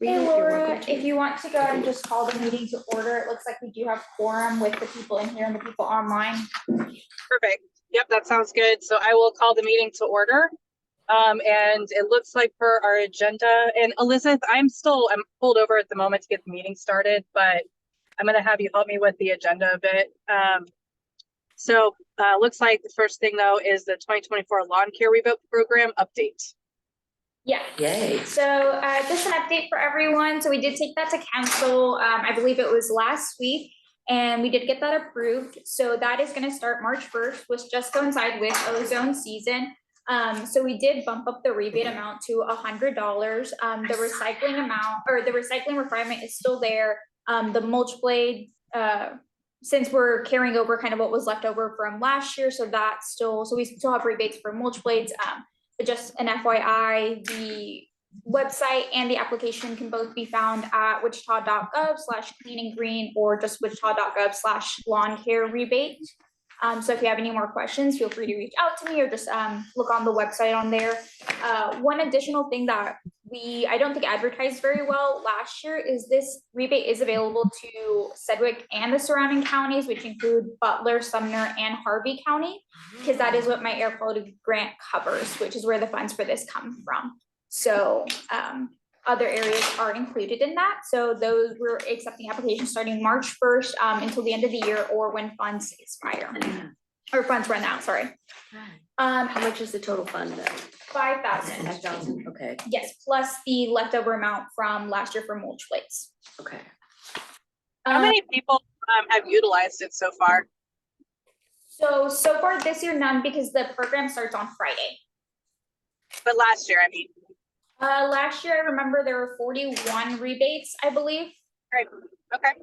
Hey Laura, if you want to go ahead and just call the meeting to order, it looks like we do have quorum with the people in here and the people online. Perfect. Yep, that sounds good. So I will call the meeting to order. And it looks like for our agenda, and Elizabeth, I'm pulled over at the moment to get the meeting started, but I'm going to have you help me with the agenda a bit. Looks like the first thing though is the 2024 lawn care revote program update. Yeah. Yay. So just an update for everyone. So we did take that to council. I believe it was last week, and we did get that approved. So that is going to start March 1st, which just coincide with ozone season. So we did bump up the rebate amount to $100. The recycling amount, or the recycling requirement, is still there. The mulch blade, since we're carrying over kind of what was left over from last year, so that's still, so we still have rebates for mulch blades. But just an FYI, the website and the application can both be found at wichita.gov/clean and green, or just wichita.gov/lawn care rebate. So if you have any more questions, feel free to reach out to me, or just look on the website on there. One additional thing that I don't think advertised very well last year is this rebate is available to Sedgwick and the surrounding counties, which include Butler, Sumner, and Harvey County, because that is what my air quality grant covers, which is where the funds for this come from. So other areas are included in that. So those, we're accepting applications starting March 1st until the end of the year, or when funds expire or funds run out, sorry. How much is the total fund then? 5,000. 5,000, okay. Yes, plus the leftover amount from last year for mulch plates. Okay. How many people have utilized it so far? So far this year, none, because the program starts on Friday. But last year, I mean. Last year, I remember there were 41 rebates, I believe. Right. Okay.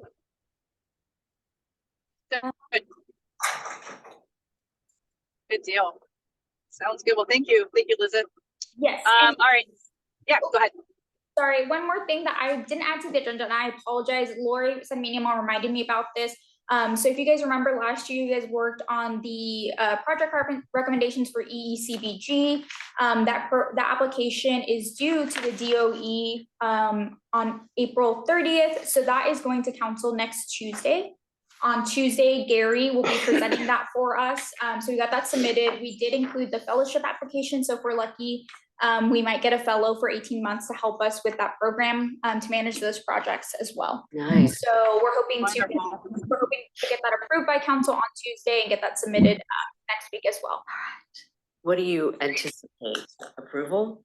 Good. Good deal. Sounds good. Well, thank you. Thank you, Lizette. Yes. All right. Yeah, go ahead. Sorry, one more thing that I didn't add to the agenda, and I apologize. Lori sent me an email reminding me about this. So if you guys remember last year, you guys worked on the project recommendations for EECBG. That application is due to the DOE on April 30th. So that is going to council next Tuesday. On Tuesday, Gary will be presenting that for us. So we got that submitted. We did include the fellowship application. So if we're lucky, we might get a fellow for 18 months to help us with that program to manage those projects as well. Nice. So we're hoping to get that approved by council on Tuesday and get that submitted next week as well. What do you anticipate? Approval?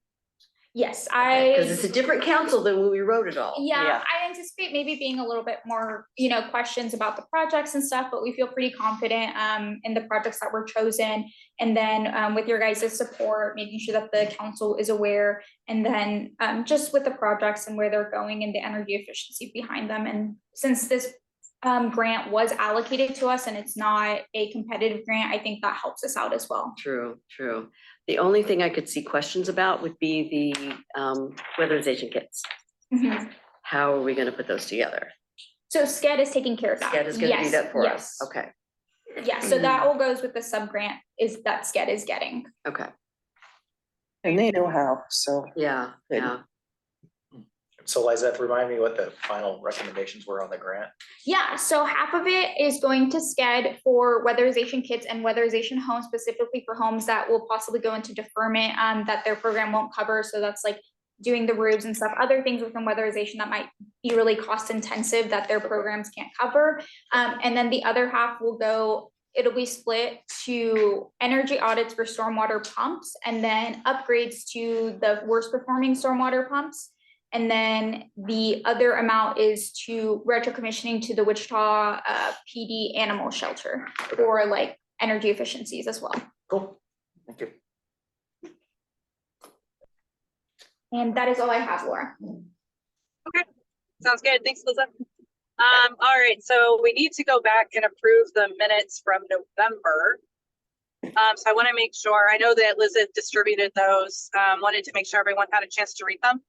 Yes, Because it's a different council than when we wrote it all. Yeah, I anticipate maybe being a little bit more, questions about the projects and stuff, but we feel pretty confident in the projects that were chosen. And then with your guys' support, making sure that the council is aware, and then just with the projects and where they're going and the energy efficiency behind them. And since this grant was allocated to us and it's not a competitive grant, I think that helps us out as well. True. The only thing I could see questions about would be the weatherization kits. Mm-hmm. How are we going to put those together? So SCED is taking care of that. SCED is going to do that for us. Okay. Yeah, so that all goes with the sub-grant is that SCED is getting. Okay. And they know how, so. Yeah. So Liza, remind me what the final recommendations were on the grant. Yeah, so half of it is going to SCED for weatherization kits and weatherization homes, specifically for homes that will possibly go into deferment that their program won't cover. So that's like doing the roofs and stuff, other things within weatherization that might be really cost intensive that their programs can't cover. And then the other half it'll be split to energy audits for stormwater pumps, and then upgrades to the worst performing stormwater pumps. And then the other amount is to retro commissioning to the Wichita PD animal shelter for like energy efficiencies as well. Cool, thank you. And that is all I have, Laura. Okay, sounds good. Thanks, Lizette. All right, so we need to go back and approve the minutes from November. So I want to make sure, I know that Lizette distributed those, wanted to make sure everyone had a chance to read them.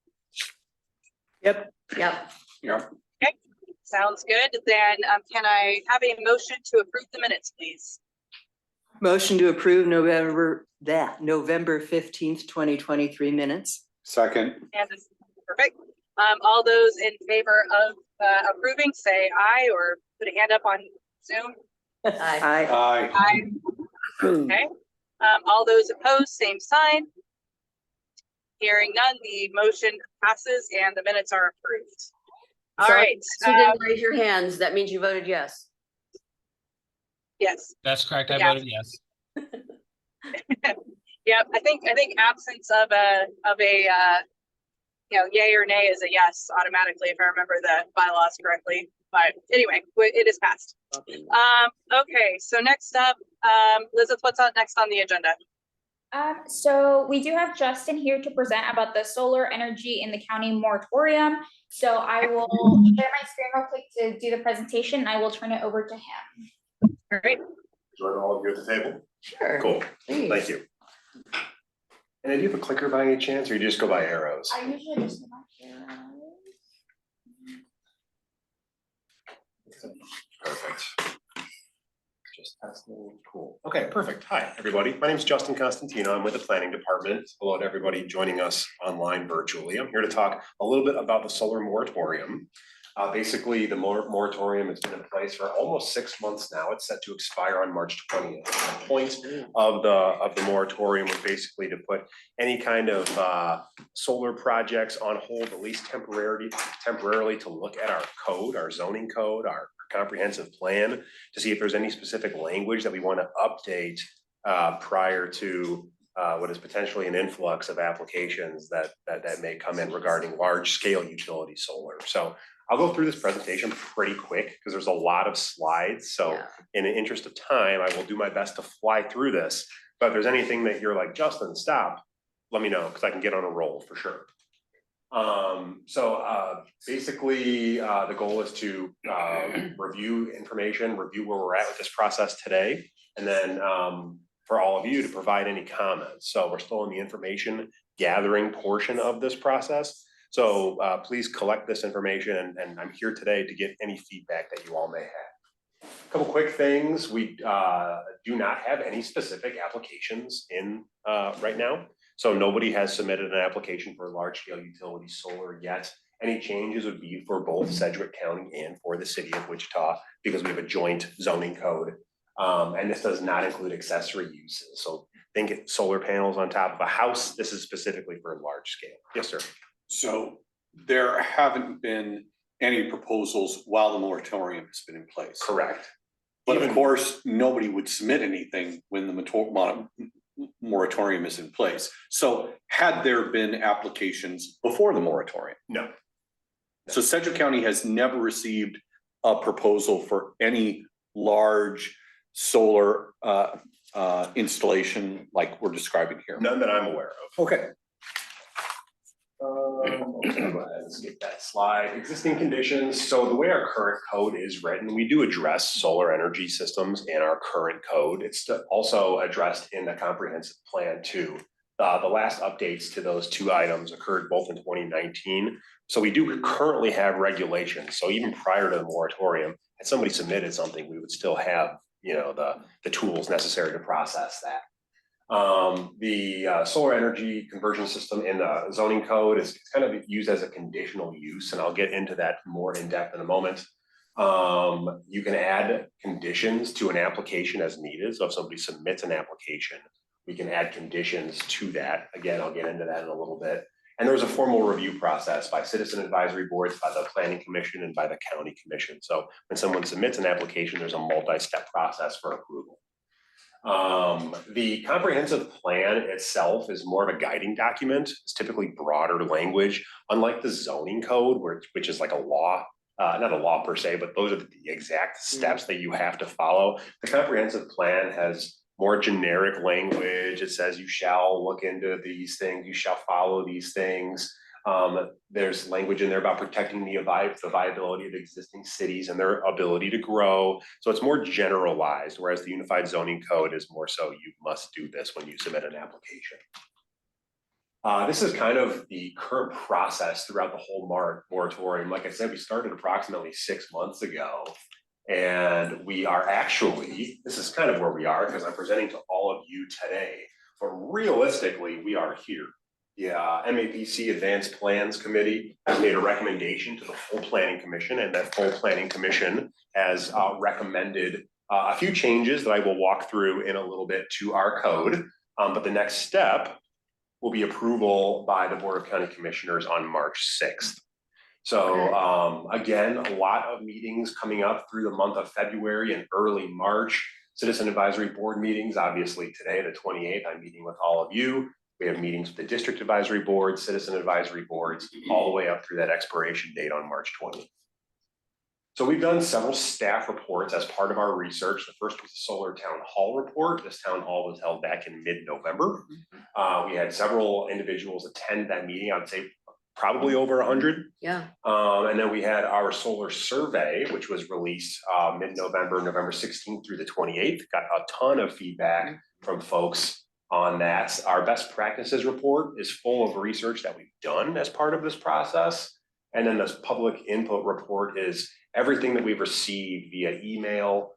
Yep. Okay, sounds good. Then can I have a motion to approve the minutes, please? Motion to approve November 15th, 2023 minutes. Second. And this is perfect. All those in favor of approving, say aye or put a hand up on Zoom. Aye. Aye. Aye. Okay. All those opposed, same sign. Hearing none, the motion passes and the minutes are approved. All So, right. You didn't raise your hands. That means you voted yes. Yes. That's correct. I Yeah. voted yes. Yep. I think absence of a yay or nay is a yes automatically if I remember the bylaws correctly. But anyway, it is passed. Okay. So next up, Elizabeth, what's next on the agenda? So we do have Justin here to present about the solar energy in the county moratorium. So I will share my screen real quick to do the presentation. And I will turn it over to him. All right. Join all of you at the table? Sure. Cool, Please. thank you. And do you have a clicker by any chance, or you just go by arrows? I usually just go back here. Perfect. Just testing, cool. Okay, perfect. Hi, everybody. My name is Justin Constantino. I'm with the planning department. Hello to everybody joining us online virtually. I'm here to talk a little bit about the solar moratorium. Basically, the moratorium has been in place for almost 6 months now. It's set to expire on March 20th. The point of the moratorium was basically to put any kind of solar projects on hold, at least temporarily, to look at our code, our zoning code, our comprehensive plan, to see if there's any specific language that we want to update prior to what is potentially an influx of applications that may come in regarding large scale utility solar. So I'll go through this presentation pretty quick because there's a lot of slides. So Yeah. in the interest of time, I will do my best to fly through this. But if there's anything that you're like, Justin, stop, let me know because I can get on a roll for sure. Basically, the goal is to review information, review where we're at with this process today, and then for all of you to provide any comments. So we're still in the information gathering portion of this process. So please collect this information, and I'm here today to get any feedback that you all may have. A couple quick things. We do not have any specific applications in right now. So nobody has submitted an application for large scale utility solar yet. Any changes would be for both Sedgwick County and for the city of Wichita because we have a joint zoning code. And this does not include accessory uses. So think solar panels on top of a house. This is specifically for large scale. Yes, sir. So there haven't been any proposals while the moratorium has been in place. Correct. But of course, nobody would submit anything when the moratorium is in place. So had there been applications before the moratorium? No. So Sedgwick County has never received a proposal for any large solar installation like we're describing here. None that I'm aware of. Okay. I'll go ahead and skip that slide. Existing conditions. So the way our current code is written, we do address solar energy systems in our current code. It's also addressed in the comprehensive plan too. The last updates to those two items occurred both in 2019. So we do currently have regulations. So even prior to the moratorium, if somebody submitted something, we would still have, the tools necessary to process that. The solar energy conversion system in the zoning code is kind of used as a conditional use, and I'll get into that more in depth in a moment. You can add conditions to an application as needed. So if somebody submits an application, we can add conditions to that. Again, I'll get into that in a little bit. And there's a formal review process by citizen advisory boards, by the planning commission, and by the county commission. So when someone submits an application, there's a multi-step process for approval. The comprehensive plan itself is more of a guiding document. It's typically broader language, unlike the zoning code, which is like a law, not a law per se, but those are the exact steps that you have to follow. The comprehensive plan has more generic language. It says you shall look into these things, you shall follow these things. There's language in there about protecting the viability of existing cities and their ability to grow. So it's more generalized, whereas the Unified Zoning Code is more so you must do this when you submit an application. This is kind of the current process throughout the whole moratorium. Like I said, we started approximately 6 months ago. And we are actually, this is kind of where we are because I'm presenting to all of you today, but realistically, we are here. Yeah, MAPC Advanced Plans Committee has made a recommendation to the full planning commission, and that full planning commission has recommended a few changes that I will walk through in a little bit to our code. But the next step will be approval by the Board of County Commissioners on March 6th. So again, a lot of meetings coming up through the month of February and early March. Citizen Advisory Board meetings, obviously today, the 28th, I'm meeting with all of you. We have meetings with the District Advisory Board, Citizen Advisory Boards, all the way up through that expiration date on March 20th. So we've done several staff reports as part of our research. The first was the Solar Town Hall report. This town hall was held back in mid-November. We had several individuals attend that meeting. I'd say probably over 100. Yeah. And then we had our solar survey, which was released mid-November, November 16th through the 28th. Got a ton of feedback from folks on that. Our best practices report is full of research that we've done as part of this process. And then this public input report is everything that we've received via email,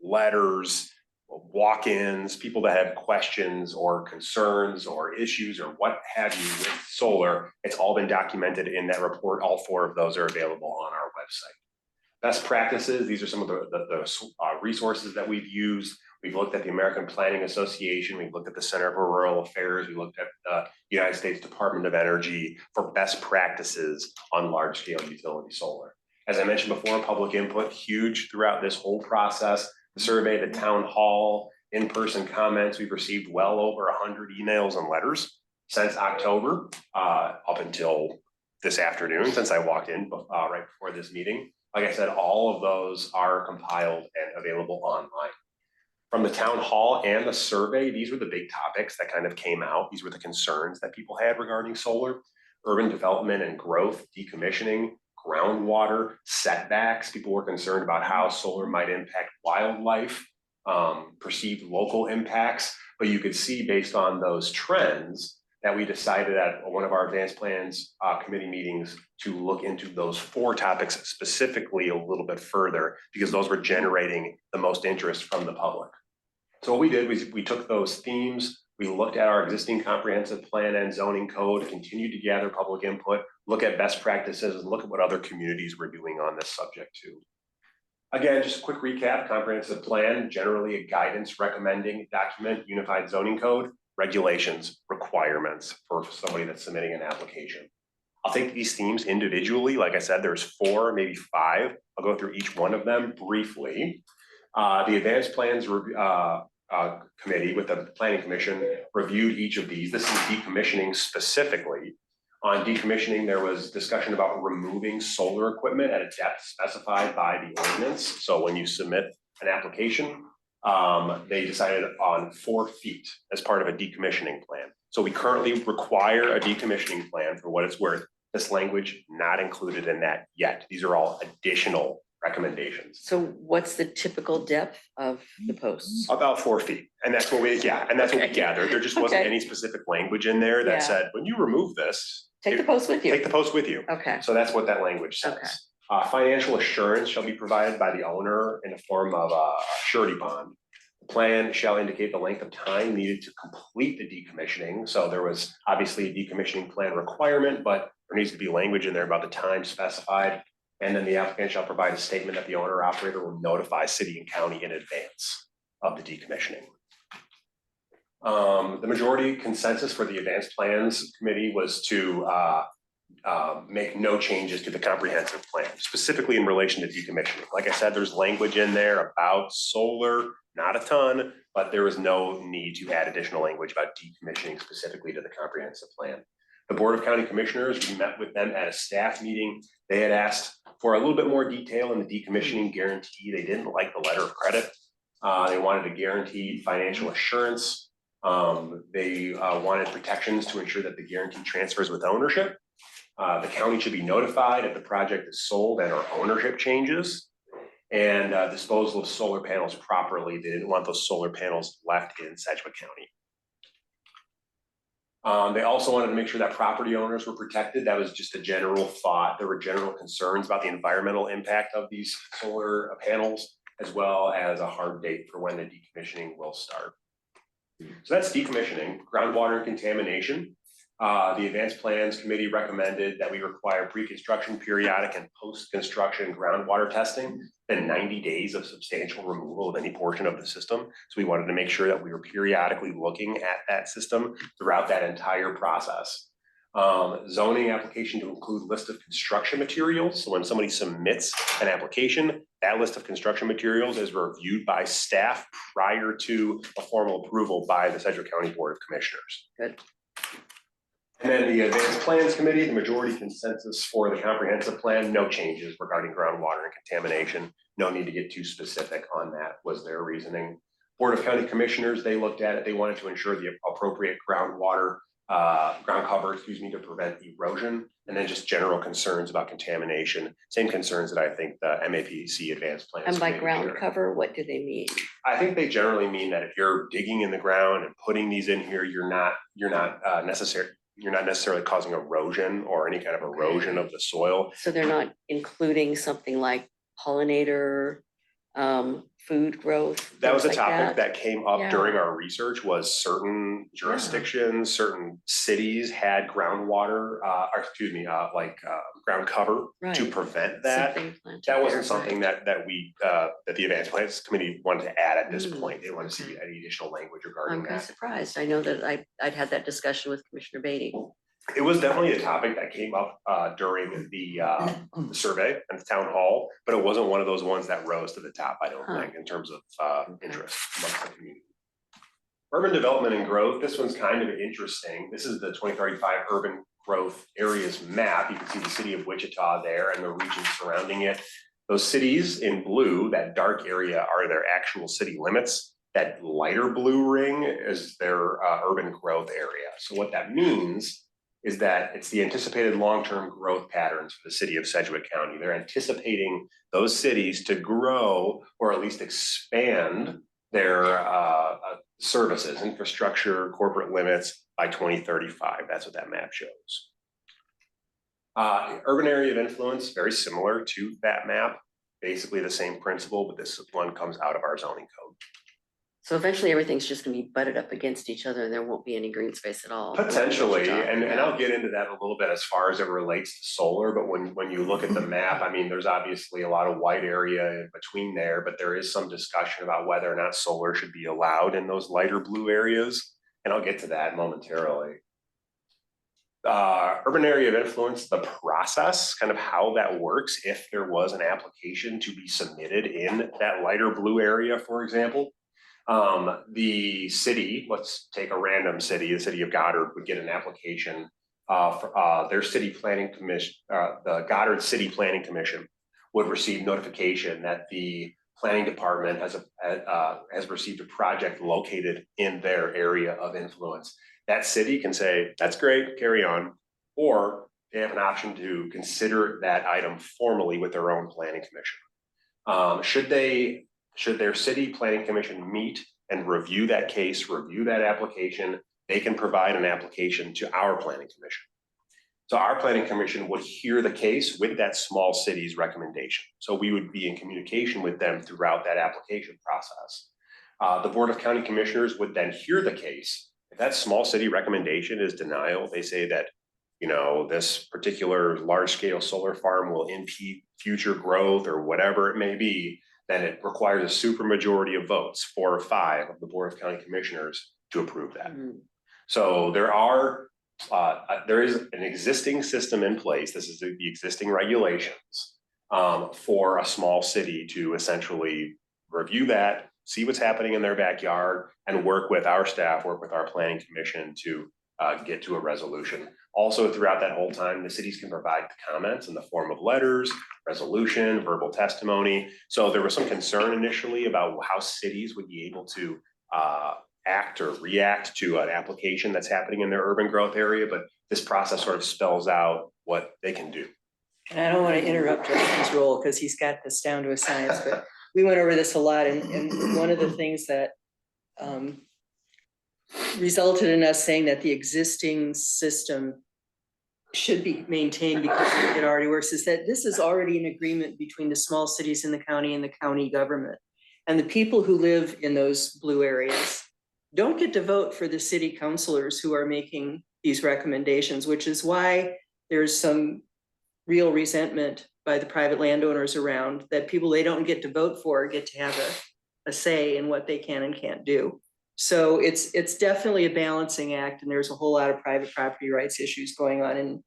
letters, walk-ins, people that have questions or concerns or issues or what have you with solar. It's all been documented in that report. All 4 of those are available on our website. Best practices, these are some of the resources that we've used. We've looked at the American Planning Association. We've looked at the Center for Rural Affairs. We looked at the United States Department of Energy for best practices on large-scale utility solar. As I mentioned before, public input, huge throughout this whole process. The survey, the town hall, in-person comments, we've received well over 100 emails and letters since October, up until this afternoon, since I walked in right before this meeting. Like I said, all of those are compiled and available online. From the town hall and the survey, these were the big topics that kind of came out. These were the concerns that people had regarding solar: urban development and growth, decommissioning, groundwater, setbacks. People were concerned about how solar might impact wildlife, perceived local impacts. But you could see based on those trends that we decided at one of our advanced plans committee meetings to look into those 4 topics specifically a little bit further, because those were generating the most interest from the public. So what we did was we took those themes, we looked at our existing comprehensive plan and zoning code, continued to gather public input, look at best practices, and look at what other communities were doing on this subject too. Again, just a quick recap: comprehensive plan, generally a guidance recommending document, unified zoning code, regulations, requirements for somebody that's submitting an application. I'll take these themes individually. Like I said, there's 4, maybe 5. I'll go through each one of them briefly. The Advanced Plans Committee with the Planning Commission reviewed each of these. This is decommissioning specifically. On decommissioning, there was discussion about removing solar equipment at a depth specified by the ordinance. So when you submit an application, they decided on 4 feet as part of a decommissioning plan. So we currently require a decommissioning plan for what it's worth. This language not included in that yet. These are all additional recommendations. So what's the typical depth of the posts? About 4 feet. And that's what we, and that's what we gathered. There just wasn't any specific language in there that Yeah. said, when you remove this, Take the post with you. take the post with you. Okay. So that's what that language says. Okay. Financial assurance shall be provided by the owner in the form of a surety bond. The plan shall indicate the length of time needed to complete the decommissioning. So there was obviously a decommissioning plan requirement, but there needs to be language in there about the time specified. And then the applicant shall provide a statement that the owner operator will notify city and county in advance of the decommissioning. The majority consensus for the Advanced Plans Committee was to make no changes to the comprehensive plan, specifically in relation to decommissioning. Like I said, there's language in there about solar, not a ton, but there is no need to add additional language about decommissioning specifically to the comprehensive plan. The Board of County Commissioners, we met with them at a staff meeting. They had asked for a little bit more detail in the decommissioning guarantee. They didn't like the letter of credit. They wanted a guaranteed financial assurance. They wanted protections to ensure that the guarantee transfers with ownership. The county should be notified if the project is sold and or ownership changes, and disposal of solar panels properly. They didn't want those solar panels left in Sedgwick County. They also wanted to make sure that property owners were protected. That was just a general thought. There were general concerns about the environmental impact of these solar panels, as well as a hard date for when the decommissioning will start. So that's decommissioning. Groundwater and contamination. The Advanced Plans Committee recommended that we require pre-construction, periodic, and post-construction groundwater testing and 90 days of substantial removal of any portion of the system. So we wanted to make sure that we were periodically looking at that system throughout that entire process. Zoning application to include list of construction materials. So when somebody submits an application, that list of construction materials is reviewed by staff prior to a formal approval by the Sedgwick County Board of Commissioners. Good. And then the Advanced Plans Committee, the majority consensus for the comprehensive plan, no changes regarding groundwater and contamination. No need to get too specific on that, was their reasoning. Board of County Commissioners, they looked at it, they wanted to ensure the appropriate ground cover, to prevent erosion, and then just general concerns about contamination. Same concerns that I think the MAPC Advanced Plans. And by Committee ground shared. cover, what do they mean? I think they generally mean that if you're digging in the ground and putting these in here, you're not necessarily causing erosion or any kind of erosion of the soil. So they're not including something like pollinator, food growth? That was a things like topic that came up Yeah. during our research, was certain jurisdictions, certain cities had groundwater, ground cover to Right. prevent that. Something planted That wasn't there, something that the Advanced Plans Committee wanted to add at this Mm, point. They want to see okay. any additional language I'm regarding kind of that. surprised. I know that I'd had that discussion with Commissioner Beatty. It was definitely a topic that came up during the survey and the town hall, but it wasn't one of those ones that rose to the top, I don't Huh. think, in terms of interest amongst the community. Urban development and growth, this one's kind of interesting. This is the 2035 urban growth areas map. You can see the city of Wichita there and the region surrounding it. Those cities in blue, that dark area, are their actual city limits. That lighter blue ring is their urban growth area. So what that means is that it's the anticipated long-term growth patterns for the city of Sedgwick County. They're anticipating those cities to grow or at least expand their services, infrastructure, corporate limits by 2035. That's what that map shows. Urban area of influence, very similar to that map, basically the same principle, but this one comes out of our zoning code. So eventually everything's just gonna be butted up against each other and there won't be any green space at all. Potentially, Wichita, and yeah. I'll get into that a little bit as far as it relates to solar, but when you look at the map, I mean, there's obviously a lot of white area in between there, but there is some discussion about whether or not solar should be allowed in those lighter blue areas, and I'll get to that momentarily. Urban area of influence, the process, kind of how that works, if there was an application to be submitted in that lighter blue area, for example. The city, let's take a random city, the city of Goddard would get an application for their city planning commission, the Goddard City Planning Commission would receive notification that the planning department has received a project located in their area of influence. That city can say, that's great, carry on, or they have an option to consider that item formally with their own planning commission. Should their city planning commission meet and review that case, review that application, they can provide an application to our planning commission. So our planning commission would hear the case with that small city's recommendation. So we would be in communication with them throughout that application process. The Board of County Commissioners would then hear the case. If that small city recommendation is denial, they say that, you know, this particular large scale solar farm will impede future growth or whatever it may be, then it requires a supermajority of votes, 4 or 5 of the Board of County Commissioners to approve that. So there is an existing system in place. This is the existing regulations for a small city to essentially review that, see what's happening in their backyard, and work with our staff, work with our planning commission to get to a resolution. Also, throughout that whole time, the cities can provide comments in the form of letters, resolution, verbal testimony. So there was some concern initially about how cities would be able to act or react to an application that's happening in their urban growth area, but this process sort of spells out what they can do. And I don't want to interrupt Justin's role because he's got this down to a science, but we went over this a lot. And one of the things that resulted in us saying that the existing system should be maintained because it already works is that this is already an agreement between the small cities in the county and the county government. And the people who live in those blue areas don't get to vote for the city councilors who are making these recommendations, which is why there's some real resentment by the private landowners around that people they don't get to vote for get to have a say in what they can and can't do. So it's definitely a balancing act, and there's a whole lot of private property rights issues going on and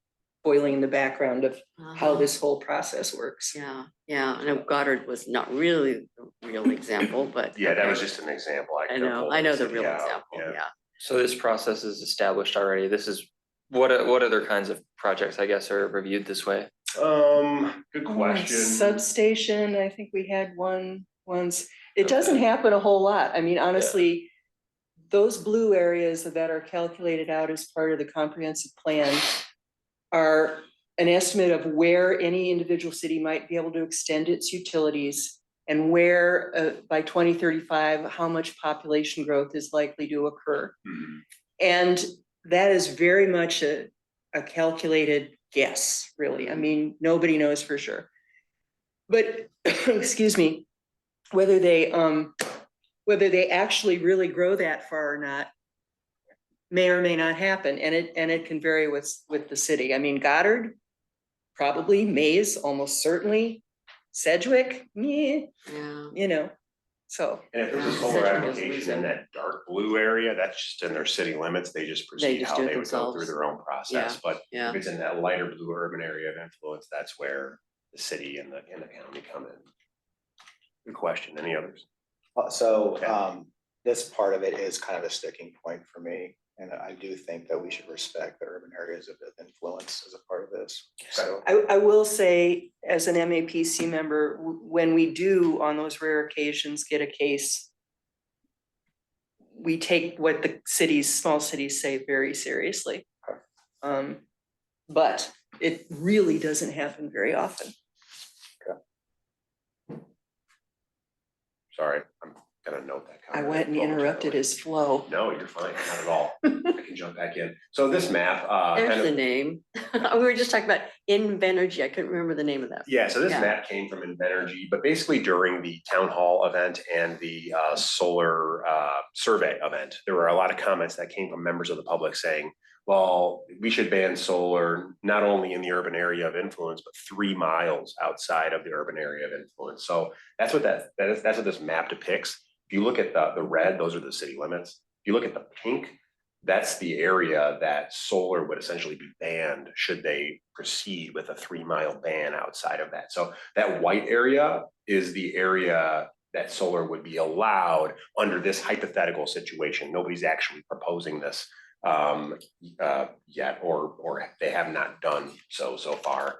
boiling in the background of how this whole process works. Yeah, yeah, I know Goddard was not really the real example, but. Yeah, that okay. was just an example. I could've know, pulled I know the the real city out, example, yeah. So this process is established already. This is, what other kinds of projects, I guess, are reviewed this way? Good question. Substation, I think we had one once. It doesn't happen a whole lot. I mean, honestly, those blue areas that are calculated out as part of the comprehensive plan are an estimate of where any individual city might be able to extend its utilities and where by 2035, how much population growth is likely to occur. Mhm. And that is very much a calculated guess, really. I mean, nobody knows for sure. But excuse me, whether they actually really grow that far or not may or may not happen, and it can vary with the city. I mean, Goddard, probably, Mays, almost certainly, Sedgwick, meh, Yeah, you know, so. And if there's a Yeah, solar Sedgwick is application losing. in that dark blue area, that's just in their city limits. They just proceed just how do it they would go through themselves. their own process. But yeah. if it's in that lighter blue urban area of influence, that's where the city and the county come in. Good question. Any others? This part of it is kind of a sticking point for me. And I do think that we should respect the urban areas of influence as a part of this. So I will say, as an MAPC member, when we do, on those rare occasions, get a case, we take what the small cities say very seriously. But it really doesn't happen very often. Sorry, I'm gonna note that. I comment went and interrupted his flow. No, you're fine, not at all. I can jump back in. So this map, kind There's the of, name. We were just talking about Invenergy. I couldn't remember the name of that. yeah, so this Yeah. map came from Invenergy, but basically during the town hall event and the solar survey event, there were a lot of comments that came from members of the public saying, well, we should ban solar not only in the urban area of influence, but 3 miles outside of the urban area of influence. So that's what that's what this map depicts. If you look at the red, those are the city limits. If you look at the pink, that's the area that solar would essentially be banned should they proceed with a 3-mile ban outside of that. So that white area is the area that solar would be allowed under this hypothetical situation. Nobody's actually proposing this yet, or they have not done so far.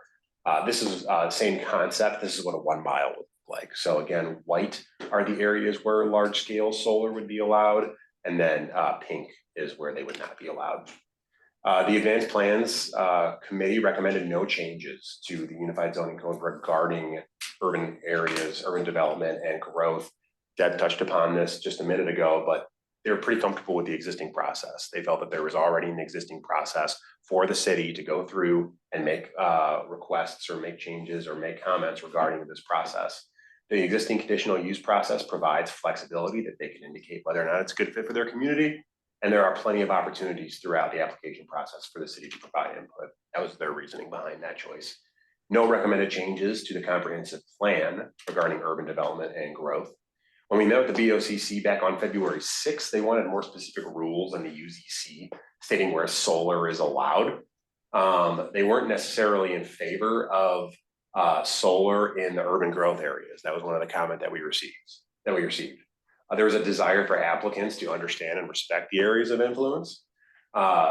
This is same concept. This is what a 1 mile would look like. So again, white are the areas where large scale solar would be allowed, and then pink is where they would not be allowed. The Advanced Plans Committee recommended no changes to the Unified Zoning Code regarding urban areas, urban development and growth. Deb touched upon this just a minute ago, but they were pretty comfortable with the existing process. They felt that there was already an existing process for the city to go through and make requests or make changes or make comments regarding this process. The existing conditional use process provides flexibility that they can indicate whether or not it's a good fit for their community. And there are plenty of opportunities throughout the application process for the city to provide input. That was their reasoning behind that choice. No recommended changes to the comprehensive plan regarding urban development and growth. When we met with the BOCC back on February 6th, they wanted more specific rules in the UZC stating where solar is allowed. They weren't necessarily in favor of solar in the urban growth areas. That was one of the comments that we received. There was a desire for applicants to understand and respect the areas of influence.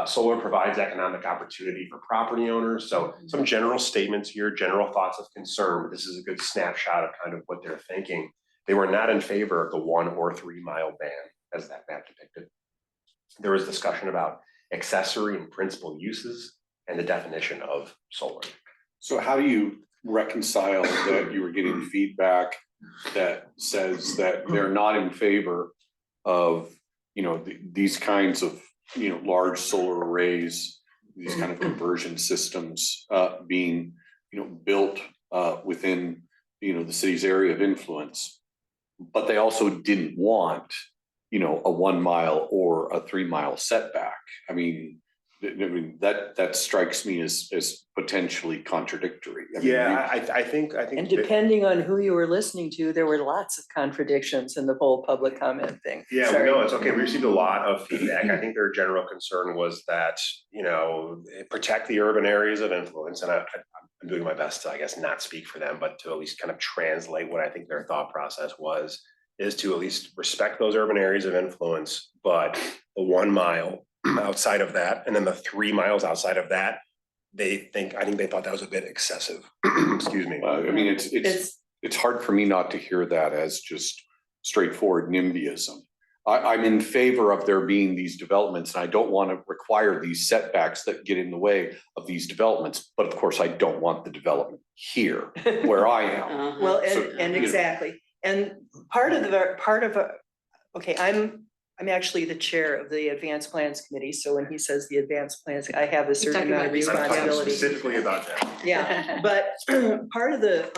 Solar provides economic opportunity for property owners. So some general statements here, general thoughts of concern, but this is a good snapshot of kind of what they're thinking. They were not in favor of the 1 or 3 mile ban as that map depicted. There was discussion about accessory and principal uses and the definition of solar. So how do you reconcile that you were getting feedback that says that they're not in favor of, these kinds of, large solar arrays, these kind of conversion systems being, built within, the city's area of influence, but they also didn't want, a 1 mile or a 3 mile setback? I mean, I mean, that strikes me as potentially contradictory. I mean, Yeah, I think And that- depending on who you were listening to, there were lots of contradictions in the whole public comment thing. Yeah, Sorry. no, it's okay. We received a lot of feedback. I think their general concern was that, you know, protect the urban areas of influence. And I'm doing my best to, I guess, not speak for them, but to at least kind of translate what I think their thought process was, is to at least respect those urban areas of influence, but the 1 mile outside of that, and then the 3 miles outside of that, I think they thought that was a bit excessive. Excuse me. I mean, it's hard for me not to hear that as just straightforward NIMBYism. I'm in favor of there being these developments, and I don't want to require these setbacks that get in the way of these developments. But of course, I don't want the development here where I am. Well, So, and you know. exactly, and okay, I'm actually the chair of the Advanced Plans Committee, so when he says the advanced plans, I have a certain talking amount of about you. I'm talking responsibility. specifically about that. Yeah, but part of the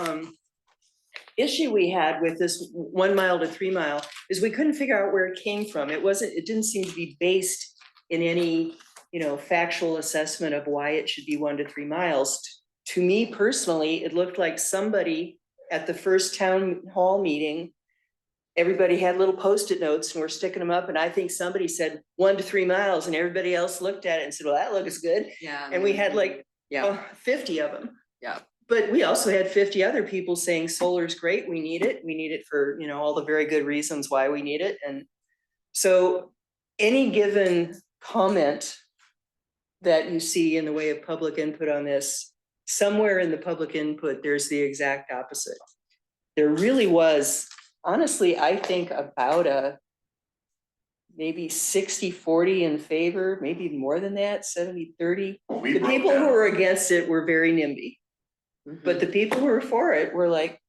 issue we had with this 1 mile to 3 mile is we couldn't figure out where it came from. It didn't seem to be based in any, factual assessment of why it should be 1 to 3 miles. To me personally, it looked like somebody at the first town hall meeting, everybody had little Post-it notes and we're sticking them up, and I think somebody said 1 to 3 miles, and everybody else looked at it and said, well, that looks good. Yeah. And we had like Yeah. 50 of them. Yeah. But we also had 50 other people saying solar's great, we need it for, all the very good reasons why we need it. And so any given comment that you see in the way of public input on this, somewhere in the public input, there's the exact opposite. There really was, honestly, I think about a maybe 60-40 in favor, maybe more than that, 70-30. We The broke people who down- were against it were very NIMBY, but the people who were for it were like,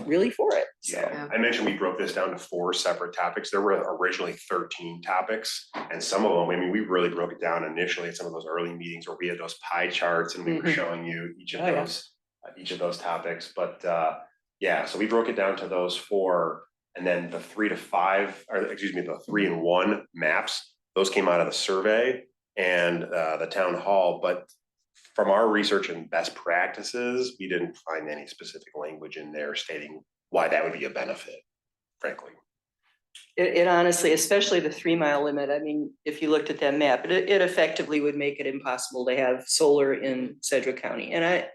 really for it. So, Yeah, I mentioned we broke this down to 4 separate topics. There were originally 13 topics, and some of them, I mean, we really broke it down initially at some of those early meetings where we had those pie charts and we were Mhm. showing you each of Oh, yeah. those topics. But yeah, so we broke it down to those 4, and then the 3 to 5, or excuse me, the 3 and 1 maps. Those came out of the survey and the town hall, but from our research and best practices, we didn't find any specific language in there stating why that would be a benefit, frankly. it honestly, especially the 3 mile limit, I mean, if you looked at that map, it effectively would make it impossible to have solar in Sedgwick County. And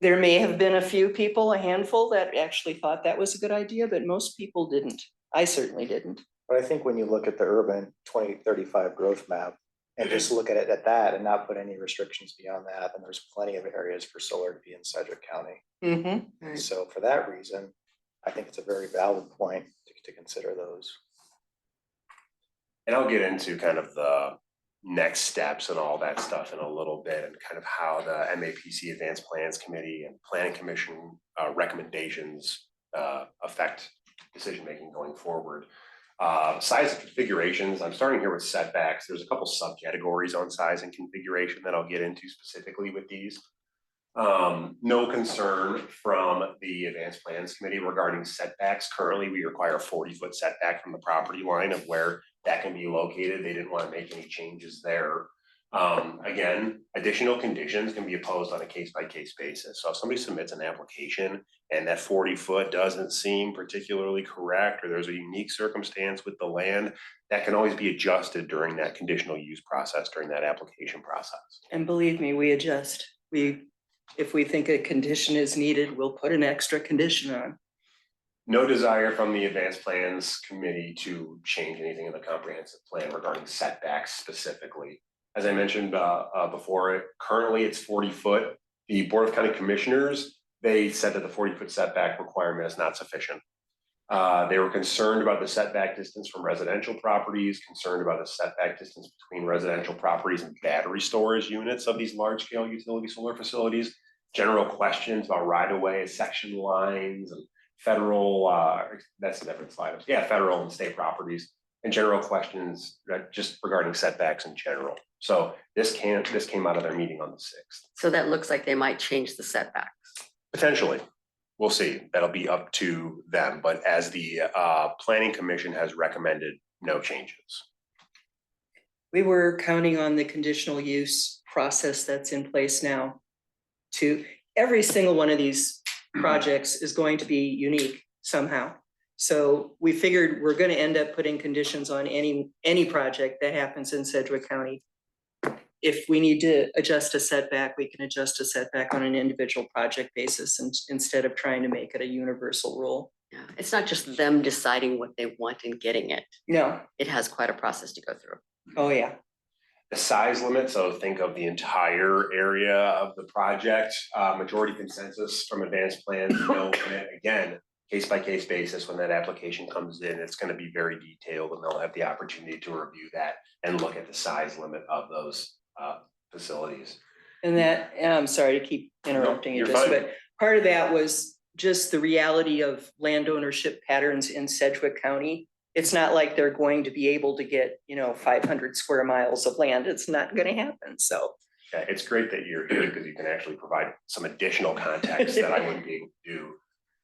there may have been a few people, a handful, that actually thought that was a good idea, but most people didn't. I certainly didn't. But I think when you look at the urban 2035 growth map and just look at it at that and not put any restrictions beyond that, then there's plenty of areas for solar to be in Sedgwick County. Mm-hmm. Right. So for that reason, I think it's a very valid point to consider those. And I'll get into kind of the next steps and all that stuff in a little bit, and kind of how the MAPC Advanced Plans Committee and Planning Commission recommendations affect decision-making going forward. Size and configurations, I'm starting here with setbacks. There's a couple subcategories on size and configuration that I'll get into specifically with these. No concern from the Advanced Plans Committee regarding setbacks. Currently, we require a 40-foot setback from the property line of where that can be located. They didn't want to make any changes there. Again, additional conditions can be imposed on a case-by-case basis. So if somebody submits an application and that 40-foot doesn't seem particularly correct, or there's a unique circumstance with the land, that can always be adjusted during that conditional use process, during that application process. And believe me, we adjust. If we think a condition is needed, we'll put an extra condition on. No desire from the Advanced Plans Committee to change anything in the comprehensive plan regarding setbacks specifically. As I mentioned before, currently it's 40 foot. The Board of County Commissioners, they said that the 40-foot setback requirement is not sufficient. They were concerned about the setback distance from residential properties, concerned about the setback distance between residential properties and battery storage units of these large-scale utility solar facilities. General questions about right-of-way, section lines, and federal, that's a different slide. Yeah, federal and state properties, and general questions just regarding setbacks in general. So this came out of their meeting on the 6th. So that looks like they might change the setbacks. Potentially, we'll see. That'll be up to them. But as the Planning Commission has recommended, no changes. We were counting on the conditional use process that's in place now. To every single one of these projects is going to be unique somehow. So we figured we're gonna end up putting conditions on any project that happens in Sedgwick County. If we need to adjust a setback, we can adjust a setback on an individual project basis instead of trying to make it a universal rule. Yeah, it's not just them deciding what they want and getting it. No, It has quite a process to go through. oh yeah, The size limit, so think of the entire area of the project, majority consensus from advanced plans, again, case by case basis, when that application comes in, it's gonna be very detailed and they'll have the opportunity to review that and look at the size limit of those facilities. and that, and I'm sorry to keep interrupting you, you're just, fine. but part of that was just the reality of land ownership patterns in Sedgwick County. It's not like they're going to be able to get, 500 square miles of land. It's not gonna happen, so. Yeah, it's great that you're here because you can actually provide some additional context that I wouldn't be able to do.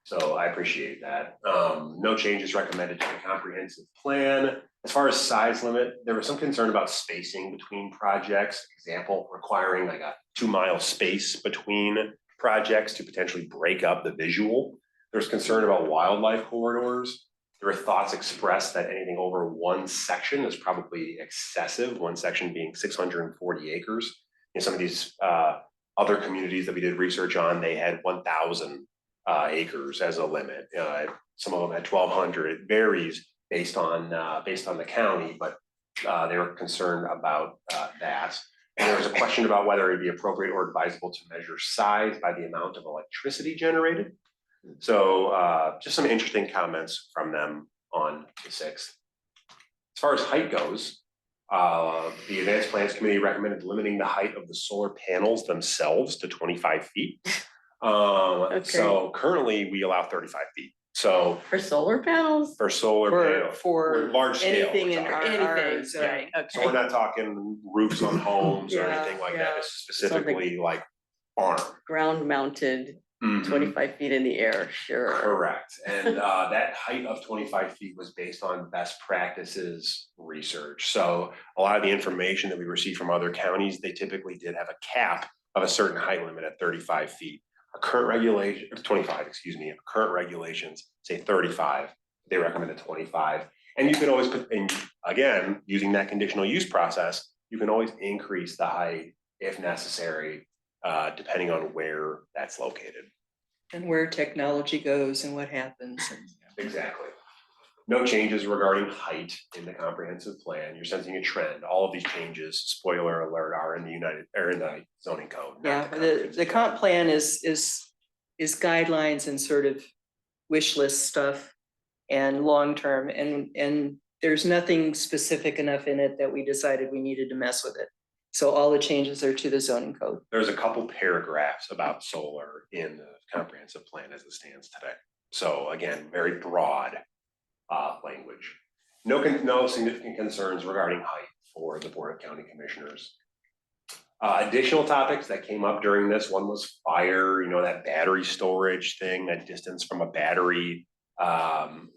So I appreciate that. No changes recommended to the comprehensive plan. As far as size limit, there was some concern about spacing between projects. Example, requiring like a 2-mile space between projects to potentially break up the visual. There's concern about wildlife corridors. There are thoughts expressed that anything over one section is probably excessive, one section being 640 acres. In some of these other communities that we did research on, they had 1,000 acres as a limit. Some of them had 1,200. It varies based on the county, but they were concerned about that. And there was a question about whether it'd be appropriate or advisable to measure size by the amount of electricity generated. So just some interesting comments from them on the 6th. As far as height goes, the Advanced Plans Committee recommended limiting the height of the solar panels themselves to 25 feet. So currently we allow 35 feet. So For solar panels? for solar panels, For large scale, anything we're in talking. our Anything, right, So we're okay. not talking roofs on homes or Yeah, anything like yeah. that. This is specifically like farm. Ground mounted, Mhm. 25 feet in the air, sure. Correct, and that height of 25 feet was based on best practices research. So a lot of the information that we received from other counties, they typically did have a cap of a certain height limit at 35 feet. Our current regulation, 25, excuse me, our current regulations say 35, they recommended 25. And you can always put, and again, using that conditional use process, you can always increase the height if necessary, depending on where that's located. and where technology goes and what happens. Exactly. No changes regarding height in the comprehensive plan. You're sensing a trend. All of these changes, spoiler alert, are in the zoning code. not Yeah, the comprehensive comp plan is guidelines and sort of wish list stuff and long-term, and there's nothing specific enough in it that we decided we needed to mess with it. So all the changes are to the zoning code. There's a couple paragraphs about solar in the comprehensive plan as it stands today. So again, very broad language. No significant concerns regarding height for the Board of County Commissioners. Additional topics that came up during this, one was fire, that battery storage thing, that distance from a battery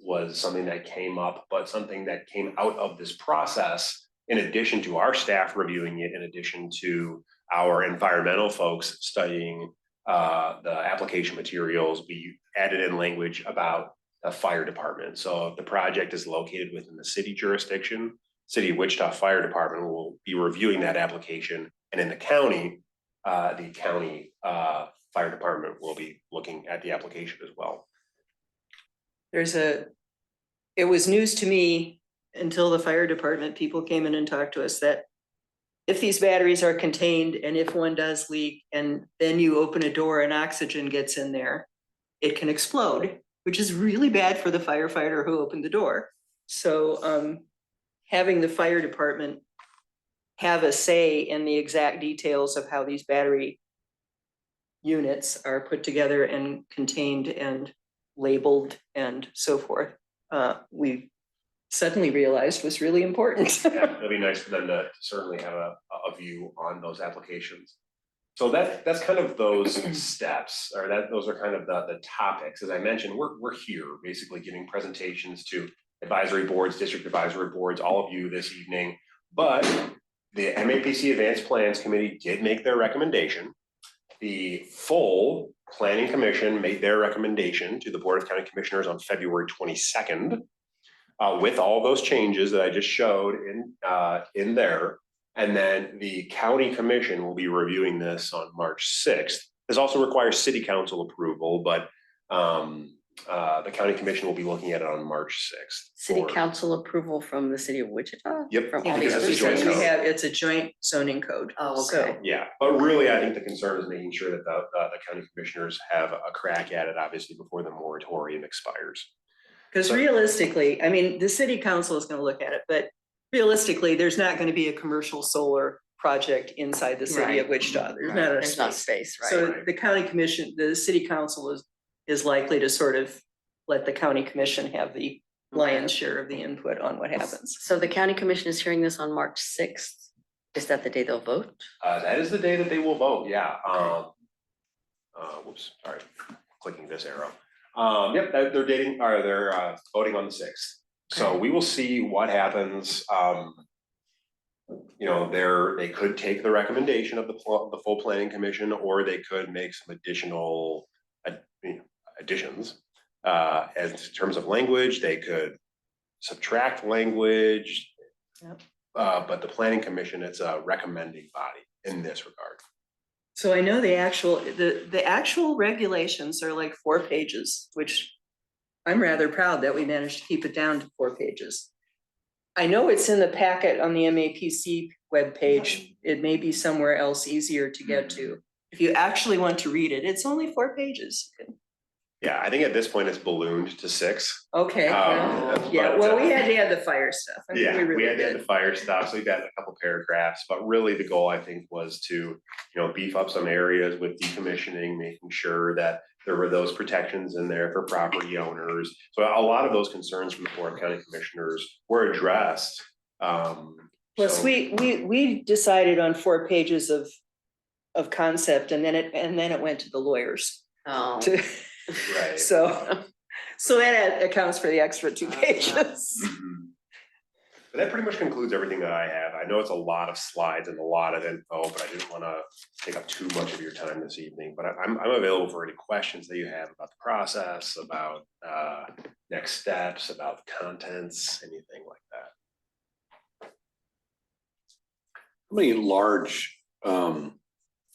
was something that came up, but something that came out of this process, in addition to our staff reviewing it, in addition to our environmental folks studying the application materials, we added in language about the fire department. So if the project is located within the city jurisdiction, City of Wichita Fire Department will be reviewing that application. And in the county fire department will be looking at the application as well. It was news to me until the fire department people came in and talked to us that if these batteries are contained and if one does leak and then you open a door and oxygen gets in there, it can explode, which is really bad for the firefighter who opened the door. So having the fire department have a say in the exact details of how these battery units are put together and contained and labeled and so forth, we suddenly realized was really important. Yeah, it'd be nice for them to certainly have a view on those applications. So that's kind of those steps, or those are kind of the topics. As I mentioned, we're here basically giving presentations to advisory boards, district advisory boards, all of you this evening. But the MAPC Advanced Plans Committee did make their recommendation. The full Planning Commission made their recommendation to the Board of County Commissioners on February 22nd. With all those changes that I just showed in there. And then the County Commission will be reviewing this on March 6th. This also requires City Council approval, but the County Commission will be looking at it on March 6th. City council approval from the city of Wichita? Yep. From Yeah, all the because because other it's a joint we cities? code. have, it's a joint zoning code. Oh, So, okay. Yeah, but really, I think the concern is making sure that the county commissioners have a crack at it, obviously, before the moratorium expires. because So- realistically, I mean, the city council is gonna look at it, but realistically, there's not gonna be a commercial solar project inside the city of Right. Wichita. There's Right, not a There's not space. space, right? So Right. the county commission, the city council is likely to sort of let the county commission have the lion's share of the input on what happens. So the county commission is hearing this on March 6th. Is that the day they'll vote? That is the day that they will vote, yeah. Whoops, sorry, clicking this arrow. Yep, they're they're voting on the 6th. So we will see what happens. You know, they could take the recommendation of the full planning commission, or they could make some additional additions. As in terms of language, they could subtract language. Yep. But the planning commission, it's a recommending body in this regard. So I know the actual regulations are like 4 pages, which I'm rather proud that we managed to keep it down to 4 pages. I know it's in the packet on the MAPC webpage. It may be somewhere else easier to get to. If you actually want to read it, it's only 4 pages. Yeah, I think at this point it's ballooned to 6. Okay, well, yeah, but, well, we had to add the fire stuff. I mean, Yeah, we really had to add the did. fire stuff, so we've got a couple paragraphs, but really the goal, I think, was to, beef up some areas with decommissioning, making sure that there were those protections in there for property owners. So a lot of those concerns from the Board of County Commissioners were addressed. Plus, so- we decided on 4 pages of concept, and then it went to the lawyers Oh, to, Right. so that accounts for the extra 2 pages. Mhm. But that pretty much concludes everything that I have. I know it's a lot of slides and a lot of info, but I didn't want to take up too much of your time this evening. But I'm available for any questions that you have about the process, about next steps, about the contents, anything like that. How many large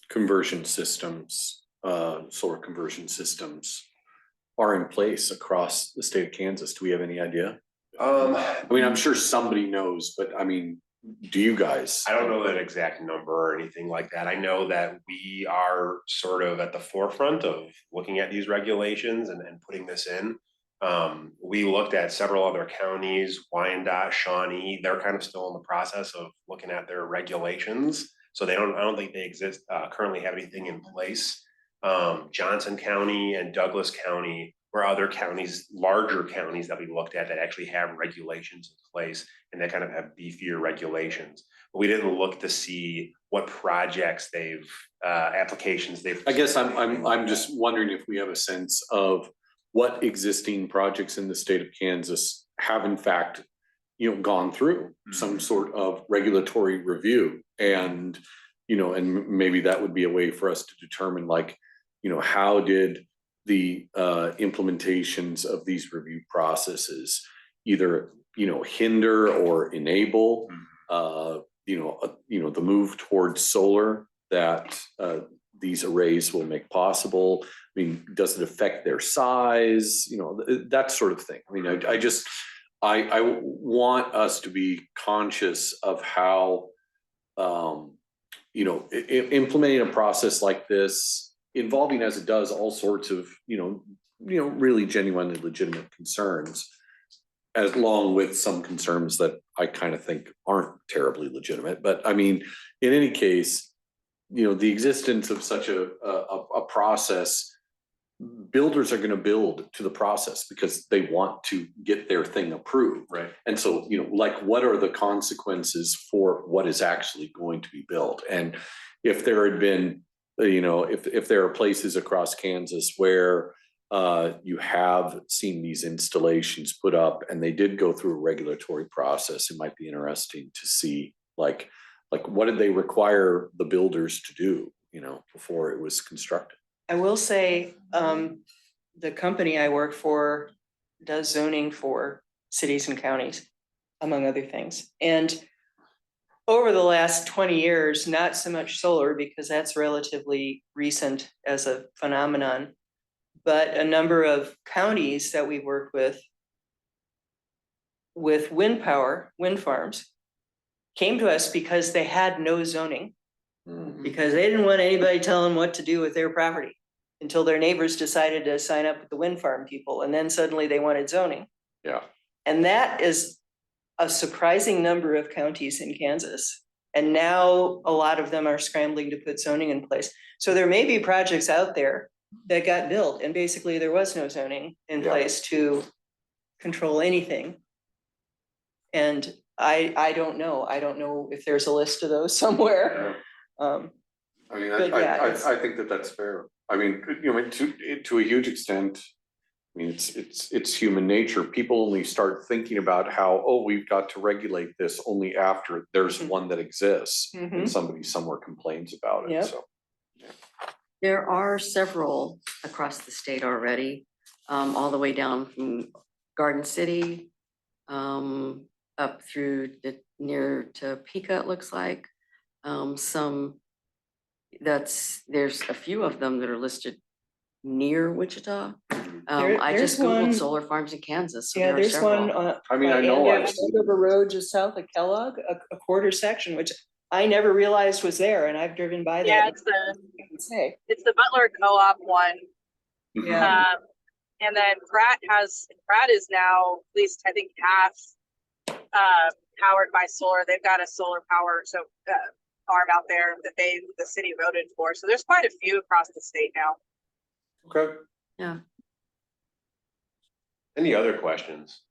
conversion systems, solar conversion systems are in place across the state of Kansas? Do we have any idea? I mean, I'm sure somebody knows, but I mean, do you guys? I don't know that exact number or anything like that. I know that we are sort of at the forefront of looking at these regulations and putting this in. We looked at several other counties, Wyandotte, Shawnee, they're kind of still in the process of looking at their regulations. So I don't think they exist, currently have anything in place. Johnson County and Douglas County were other counties, larger counties that we looked at that actually have regulations in place and that kind of have beefier regulations. But we didn't look to see what projects applications they've. I guess I'm just wondering if we have a sense of what existing projects in the state of Kansas have in fact, gone through some sort of regulatory review. And, and maybe that would be a way for us to determine, like, how did the implementations of these review processes either, hinder or enable, the move towards solar that these arrays will make possible. I mean, does it affect their size? That sort of thing. I mean, I want us to be conscious of how, implementing a process like this, involving as it does all sorts of, really genuinely legitimate concerns, as long with some concerns that I kind of think aren't terribly legitimate. But I mean, in any case, the existence of such a process, builders are going to build to the process because they want to get their thing approved. Right. And so, like, what are the consequences for what is actually going to be built? And if there had been, if there are places across Kansas where you have seen these installations put up and they did go through a regulatory process, it might be interesting to see, like, Like, what did they require the builders to do, you know, before it was constructed? I will say, the company I work for does zoning for cities and counties, among other things. And over the last 20 years, not so much solar because that's relatively recent as a phenomenon, but a number of counties that we work with wind power, wind farms, came to us because they had no zoning, because they didn't want anybody telling what to do with their property until their neighbors decided to sign up with the wind farm people, and then suddenly they wanted zoning. Yeah. And that is a surprising number of counties in Kansas. And now a lot of them are scrambling to put zoning in place. So there may be projects out there that got built and basically there was no zoning in Yeah. place to control anything. And I don't know. I don't know if there's a list of those somewhere. I mean, But yeah, it's- I think that that's fair. I mean, you know, to a huge extent, I mean, it's human nature. People only start thinking about how, oh, we've got to regulate this only after there's Mhm. one that exists and Mhm. somebody somewhere complains about it, Yep. so. There are several across the state already, all the way down from Garden City, up through near Topeka, it looks like. There's a few of them that are listed near Wichita. I There's just Googled one- solar farms in Kansas, so Yeah, there are there's one several. on. I mean, I know I've Andover seen- Road just south of Kellogg, a quarter section, which I never realized was there, and I've driven by Yeah, that. it's the Butler Co-op one. Yeah. And then Pratt is now, at least I think half, powered by solar. They've got a solar power, farm out there that the city voted for. So there's quite a few across the state now. Okay. Yeah. Any other questions?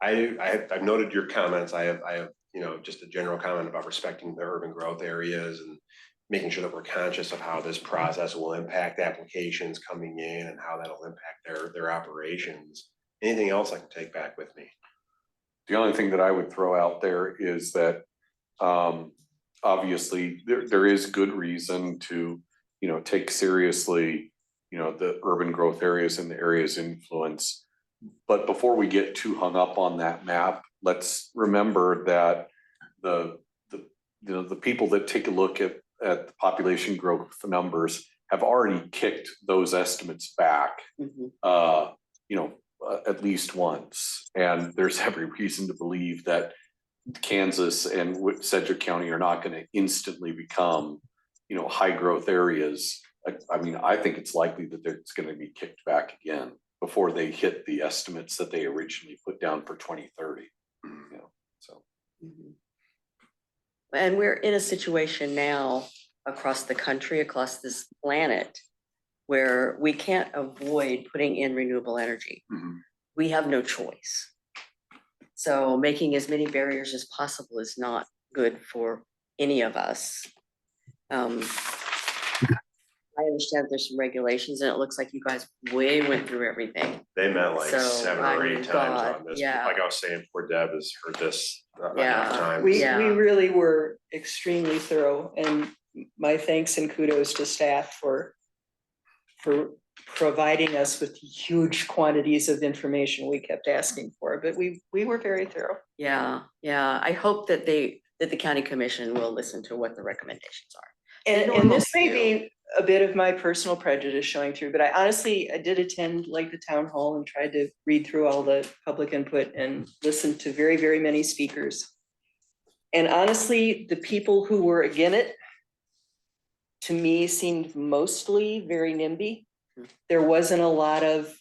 I've noted your comments. I have, you know, just a general comment about respecting the urban growth areas and making sure that we're conscious of how this process will impact applications coming in and how that'll impact their operations. Anything else I can take back with me? The only thing that I would throw out there is that, obviously, there is good reason to, you know, take seriously, you know, the urban growth areas and the areas influence. But before we get too hung up on that map, let's remember that the people that take a look at the population growth numbers have already kicked those estimates back, Mhm. you know, at least once. And there's every reason to believe that Kansas and Sedgwick County are not going to instantly become, you know, high growth areas. I mean, I think it's likely that it's going to be kicked back again before they hit the estimates that they originally put down for 2030. You know, so. Mhm. And we're in a situation now across the country, across this planet, where we can't avoid putting in renewable energy. Mhm. We have no choice. So making as many barriers as possible is not good for any of us. I understand there's some regulations and it looks like you guys went through everything. They met like So, 7 or 8 times God, on this. yeah. Like I was saying, poor Deb has heard this enough Yeah. times. We Yeah. really were extremely thorough, and my thanks and kudos to staff for providing us with huge quantities of information we kept asking for, but we were very thorough. Yeah, I hope that the county commission will listen to what the recommendations are. They And this may normally be a bit of my personal prejudice showing through, but I did attend like the town hall and tried to read through all the public input and listen to very, very many speakers. And honestly, the people who were against it, to me, seemed mostly very NIMBY. There wasn't a lot of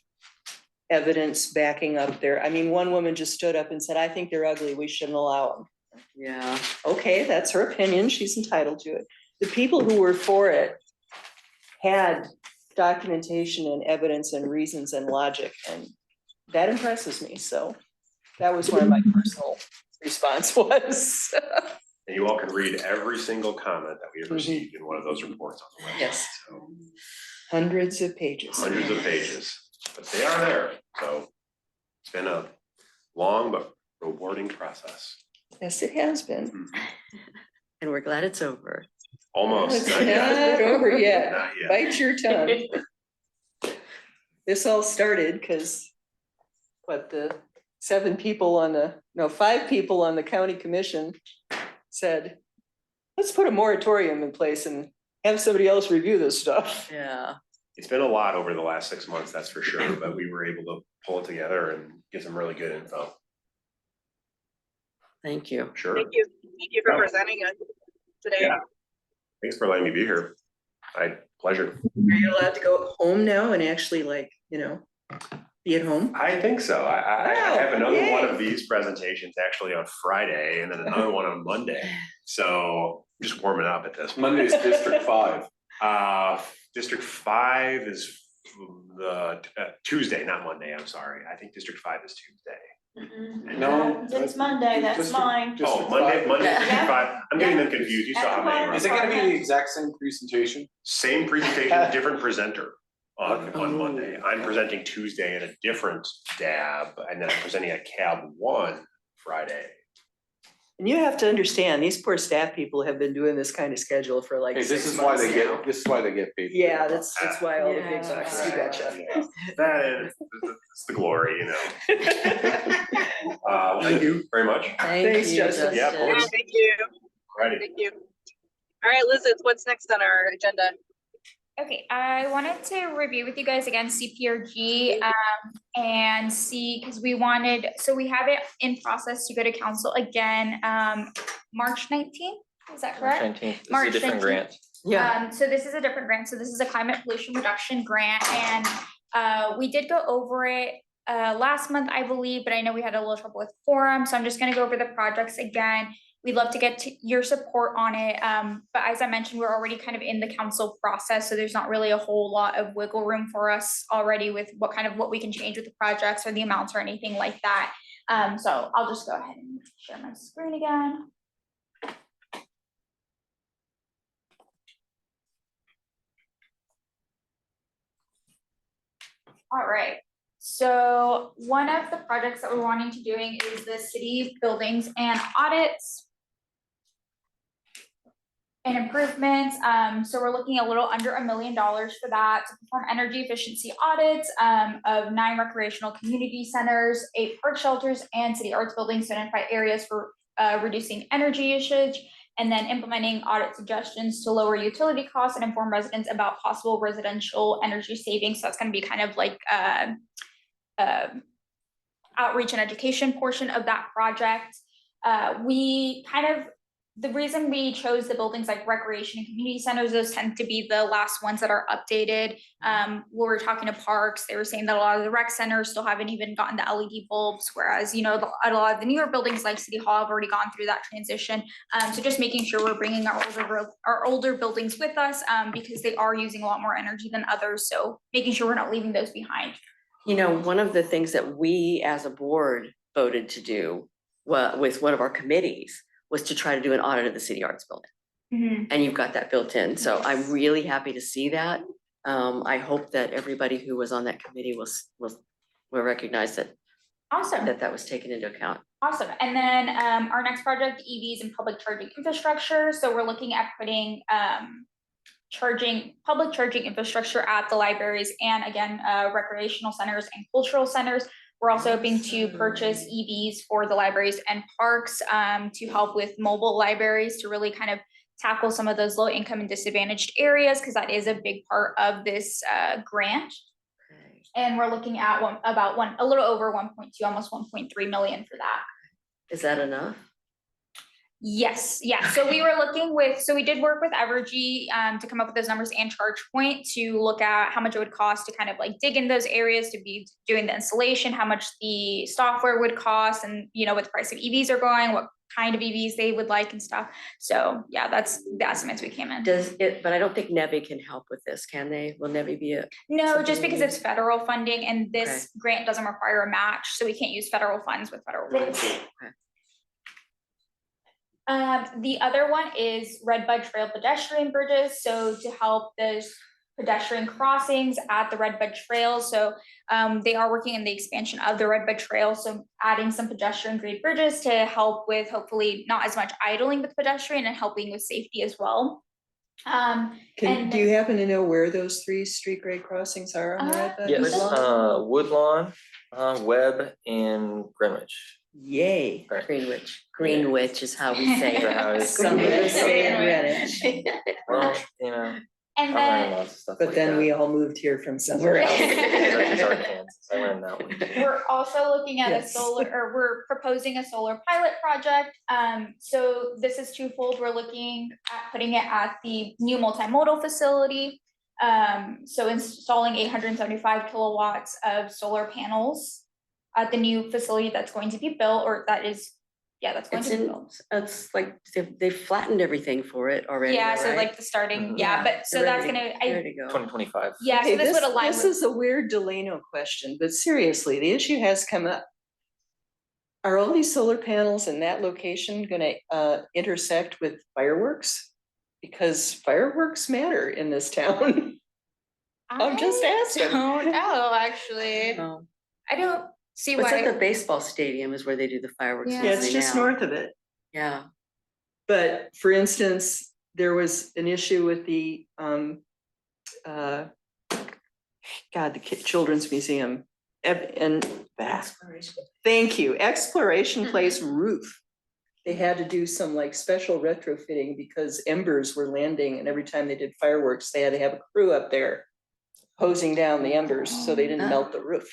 evidence backing up there. I mean, one woman just stood up and said, "I think they're ugly, we shouldn't allow them." Yeah, Okay, that's her opinion, she's entitled to it. The people who were for it had documentation and evidence and reasons and logic, and that impresses me, so that was where my personal response was. And you all can read every single comment that we have Mhm. received in one of those reports on the website. Yes. So, Hundreds of pages. hundreds of pages, but they are there. So it's been a long but rewarding process. Yes, it has been. Mhm. And we're glad it's over. Almost. It's not yet. not over yet. Not yet. Bite your tongue. This all started because the 5 people on the county commission said, let's put a moratorium in place and have somebody else review this stuff. Yeah. It's been a lot over the last 6 months, that's for sure, but we were able to pull it together and get some really good info. Thank you. Sure. Thank you for Yeah. presenting it today. Yeah. Thanks for letting me be here. Pleasure. Are you allowed to go home now and actually be at home? I think so. I Wow, have another one yay. of these presentations actually on Friday and then another one on Monday. So just warming up at this. point. Monday's District 5. District 5 is the Tuesday, not Monday. I'm sorry. I think District 5 is Tuesday. No. It's Monday, that's District- mine. Oh, Monday, District Yeah. 5. I'm getting them confused. You saw how many. were. Is it gonna be the exact same presentation? Same presentation, different presenter on Oh. Monday. I'm presenting Tuesday at a different DAB, and then I'm presenting at CAB 1 Friday. And you have to understand, these poor staff people have been doing this kind of schedule for like Hey, 6 this is why months they now. this is why they get paid. Yeah, that's why all the big Yeah. bucks, you betcha. Yeah. That is, it's the glory, you know. Well, thank you very much. Thank Thanks, you, Justin. Yeah, of Yeah, course. thank you. Righty. Thank you. All right, Liz, what's next on our agenda? Okay, I wanted to review with you guys again CPRG and see, because we have it in process to go to council again, March 19th, is that March correct? 19th. This is March a different 19th. grant. Yeah. So this is a different grant, so this is a climate pollution reduction grant, and we did go over it last month, I believe, but I know we had a little trouble with quorum, so I'm just gonna go over the projects again. We'd love to get your support on it, but as I mentioned, we're already kind of in the council process, so there's not really a whole lot of wiggle room for us already with what we can change with the projects or the amounts or anything like that. So I'll just go ahead and share my screen again. All right, so one of the projects that we're wanting to doing is the city buildings and audits and improvements. So we're looking a little under $1 million for that to perform energy efficiency audits of 9 recreational community centers, 8 park shelters, and city arts buildings to identify areas for reducing energy usage, and then implementing audit suggestions to lower utility costs and inform residents about possible residential energy savings. So that's going to be kind of like outreach and education portion of that project. The reason we chose the buildings like recreation and community centers, those tend to be the last ones that are updated. When we're talking to parks, they were saying that a lot of the rec centers still haven't even gotten the LED bulbs, whereas, a lot of the newer buildings like City Hall have already gone through that transition. So just making sure we're bringing our older buildings with us because they are using a lot more energy than others. So making sure we're not leaving those behind. One of the things that we as a board voted to do with one of our committees was to try to do an audit of the city arts building. And you've got that built in. So I'm really happy to see that. I hope that everybody who was on that committee will recognize that Awesome. that was taken into account. Awesome. And then our next project, EVs and public charging infrastructure. So we're looking at putting public charging infrastructure at the libraries and again, recreational centers and cultural centers. We're also hoping to purchase EVs for the libraries and parks to help with mobile libraries to really kind of tackle some of those low income and disadvantaged areas, because that is a big part of this grant. And we're looking at a little over 1.2, almost 1.3 million for that. Is that enough? Yes, yeah. So we did work with Evergy to come up with those numbers and ChargePoint to look at how much it would cost to kind of like dig in those areas to be doing the installation, how much the software would cost, and what the price of EVs are going, what kind of EVs they would like and stuff. So yeah, that's the estimates we came in. But I don't think NEVI can help with this, can they? Will NEVI be No, something just because we it's federal funding and this Okay. grant doesn't require a match, so we can't use federal funds with federal funds. The other one is Redbud Trail pedestrian bridges. So to help those pedestrian crossings at the Redbud Trail. So they are working in the expansion of the Redbud Trail. So adding some pedestrian grade bridges to help with hopefully not as much idling with pedestrian and helping with safety as well. And do you happen to know where those 3 street grade crossings are on the red button? Yes, Woodlawn, Webb, and Greenwich. Yay. Right. Greenwich is how we say Is that how it it. is? Some of us say Greenwich, Well, you know, and I'm learning then lots of stuff but like then that. we all moved here from somewhere else. Sorry, Kansas. I learned that one. we're also looking at a Yes. solar, or we're proposing a solar pilot project. So this is twofold. We're looking at putting it at the new multimodal facility. So installing 875 kilowatts of solar panels at the new facility that's going to be built, or that is, yeah, that's going It's to be in, built. it's like, they've flattened everything for it already, Yeah, so right? like the starting, Mhm. yeah, but so They're that's ready gonna, ready to go. 2025. yeah, so Okay, this would align this with. is a weird Delano question, but seriously, the issue has come up. Are all these solar panels in that location gonna intersect with fireworks? Because fireworks matter in this town. I'm just asking. I don't know, actually. Oh. I don't see What's at the why. baseball stadium is where they do the fireworks Yeah. Yeah, it's usually just now. north of it. Yeah, But for instance, there was an issue with the Children's Museum. And thank you, Exploration Place roof. They had to do some like special retrofitting because embers were landing, and every time they did fireworks, they had to have a crew up there hosing down the embers so they didn't melt the roof.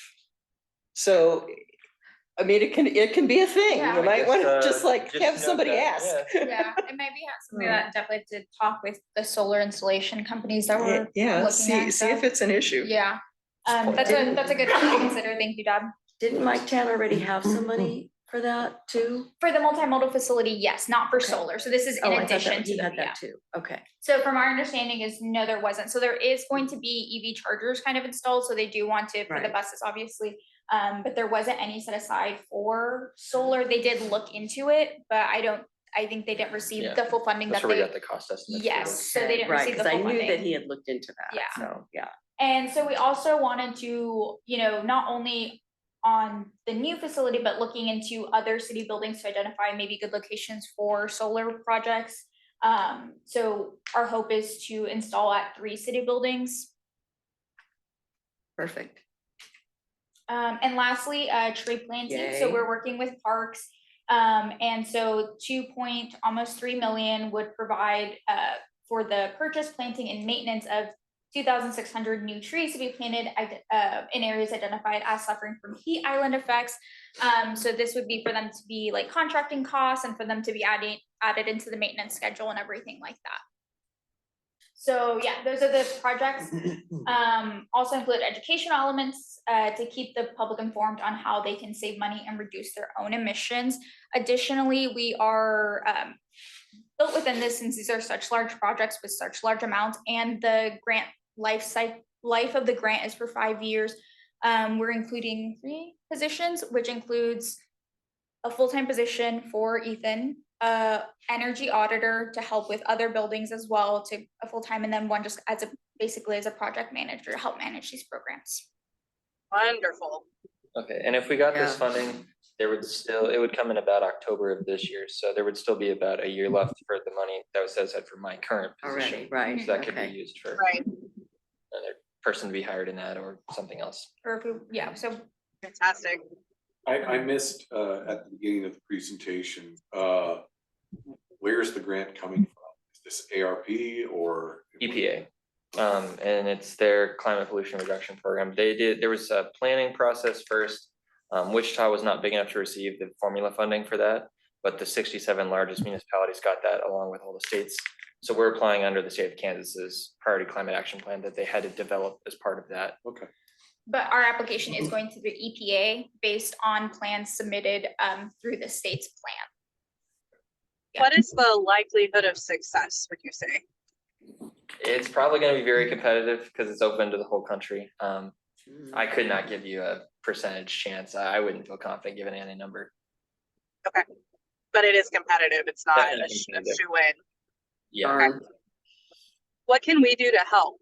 So, I mean, it can be a thing. Yeah. You might want to Just have note somebody that, ask. Yeah, it might be something that definitely have to talk with the solar installation companies that we're Yeah, looking see at. if So, it's an issue. yeah, point that's out. a good thing to consider. Thank you, Deb. didn't Mike Tan already have some money for that too? For the multimodal facility, yes, not for Okay. solar. So this is in Oh, I thought addition that to he the, had yeah. that too, okay. So from our understanding is no, there wasn't. So there is going to be EV chargers kind of installed. So they do want to, for the Right. buses, obviously. But there wasn't any set aside for solar. They did look into it, but I think they didn't receive Yeah. the full funding That's that where we they, got the cost estimate. yes, so they didn't Right, receive the because I full knew that funding. he had looked into that, Yeah. so, yeah. And so we also wanted to, not only on the new facility, but looking into other city buildings to identify maybe good locations for solar projects. So our hope is to install at 3 city buildings. Perfect. And lastly, tree planting. So Yay. we're working with parks. And so almost 3 million would provide for the purchase, planting, and maintenance of 2,600 new trees to be planted in areas identified as suffering from heat island effects. So this would be for them to be like contracting costs and for them to be added into the maintenance schedule and everything like that. So yeah, those are the projects. Also include educational elements to keep the public informed on how they can save money and reduce their own emissions. Additionally, we are built within this, since these are such large projects with such large amounts, and the grant life of the grant is for 5 years. We're including 3 positions, which includes a full-time position for Ethan, energy auditor to help with other buildings as well, to a full-time, and then one just basically as a project manager to help manage these programs. Wonderful. Okay, and if we got this Yeah. funding, it would come in about October of this year, so there would still be about a year left for the money that was set aside for my current Already, position. right, So that could be okay. used for Right. another person to be hired in that or something else. Or if we, yeah, so Fantastic. I missed at the beginning of the presentation, where's the grant coming from? Is this ARP or? EPA, and it's their climate pollution reduction program. There was a planning process first. Wichita was not big enough to receive the formula funding for that, but the 67 largest municipalities got that along with all the states. So we're applying under the state of Kansas's priority climate action plan that they had to develop as part of that. Okay. but our application is going to the EPA based on plans submitted through the state's plan. Yeah. What is the likelihood of success, would you say? It's probably going to be very competitive because it's open to the whole country. Mm. I could not give you a percentage chance. I wouldn't feel confident giving any number. But it is competitive. It's not Definitely a competitive. shoe-in. Yeah. Darn. What can we do to help?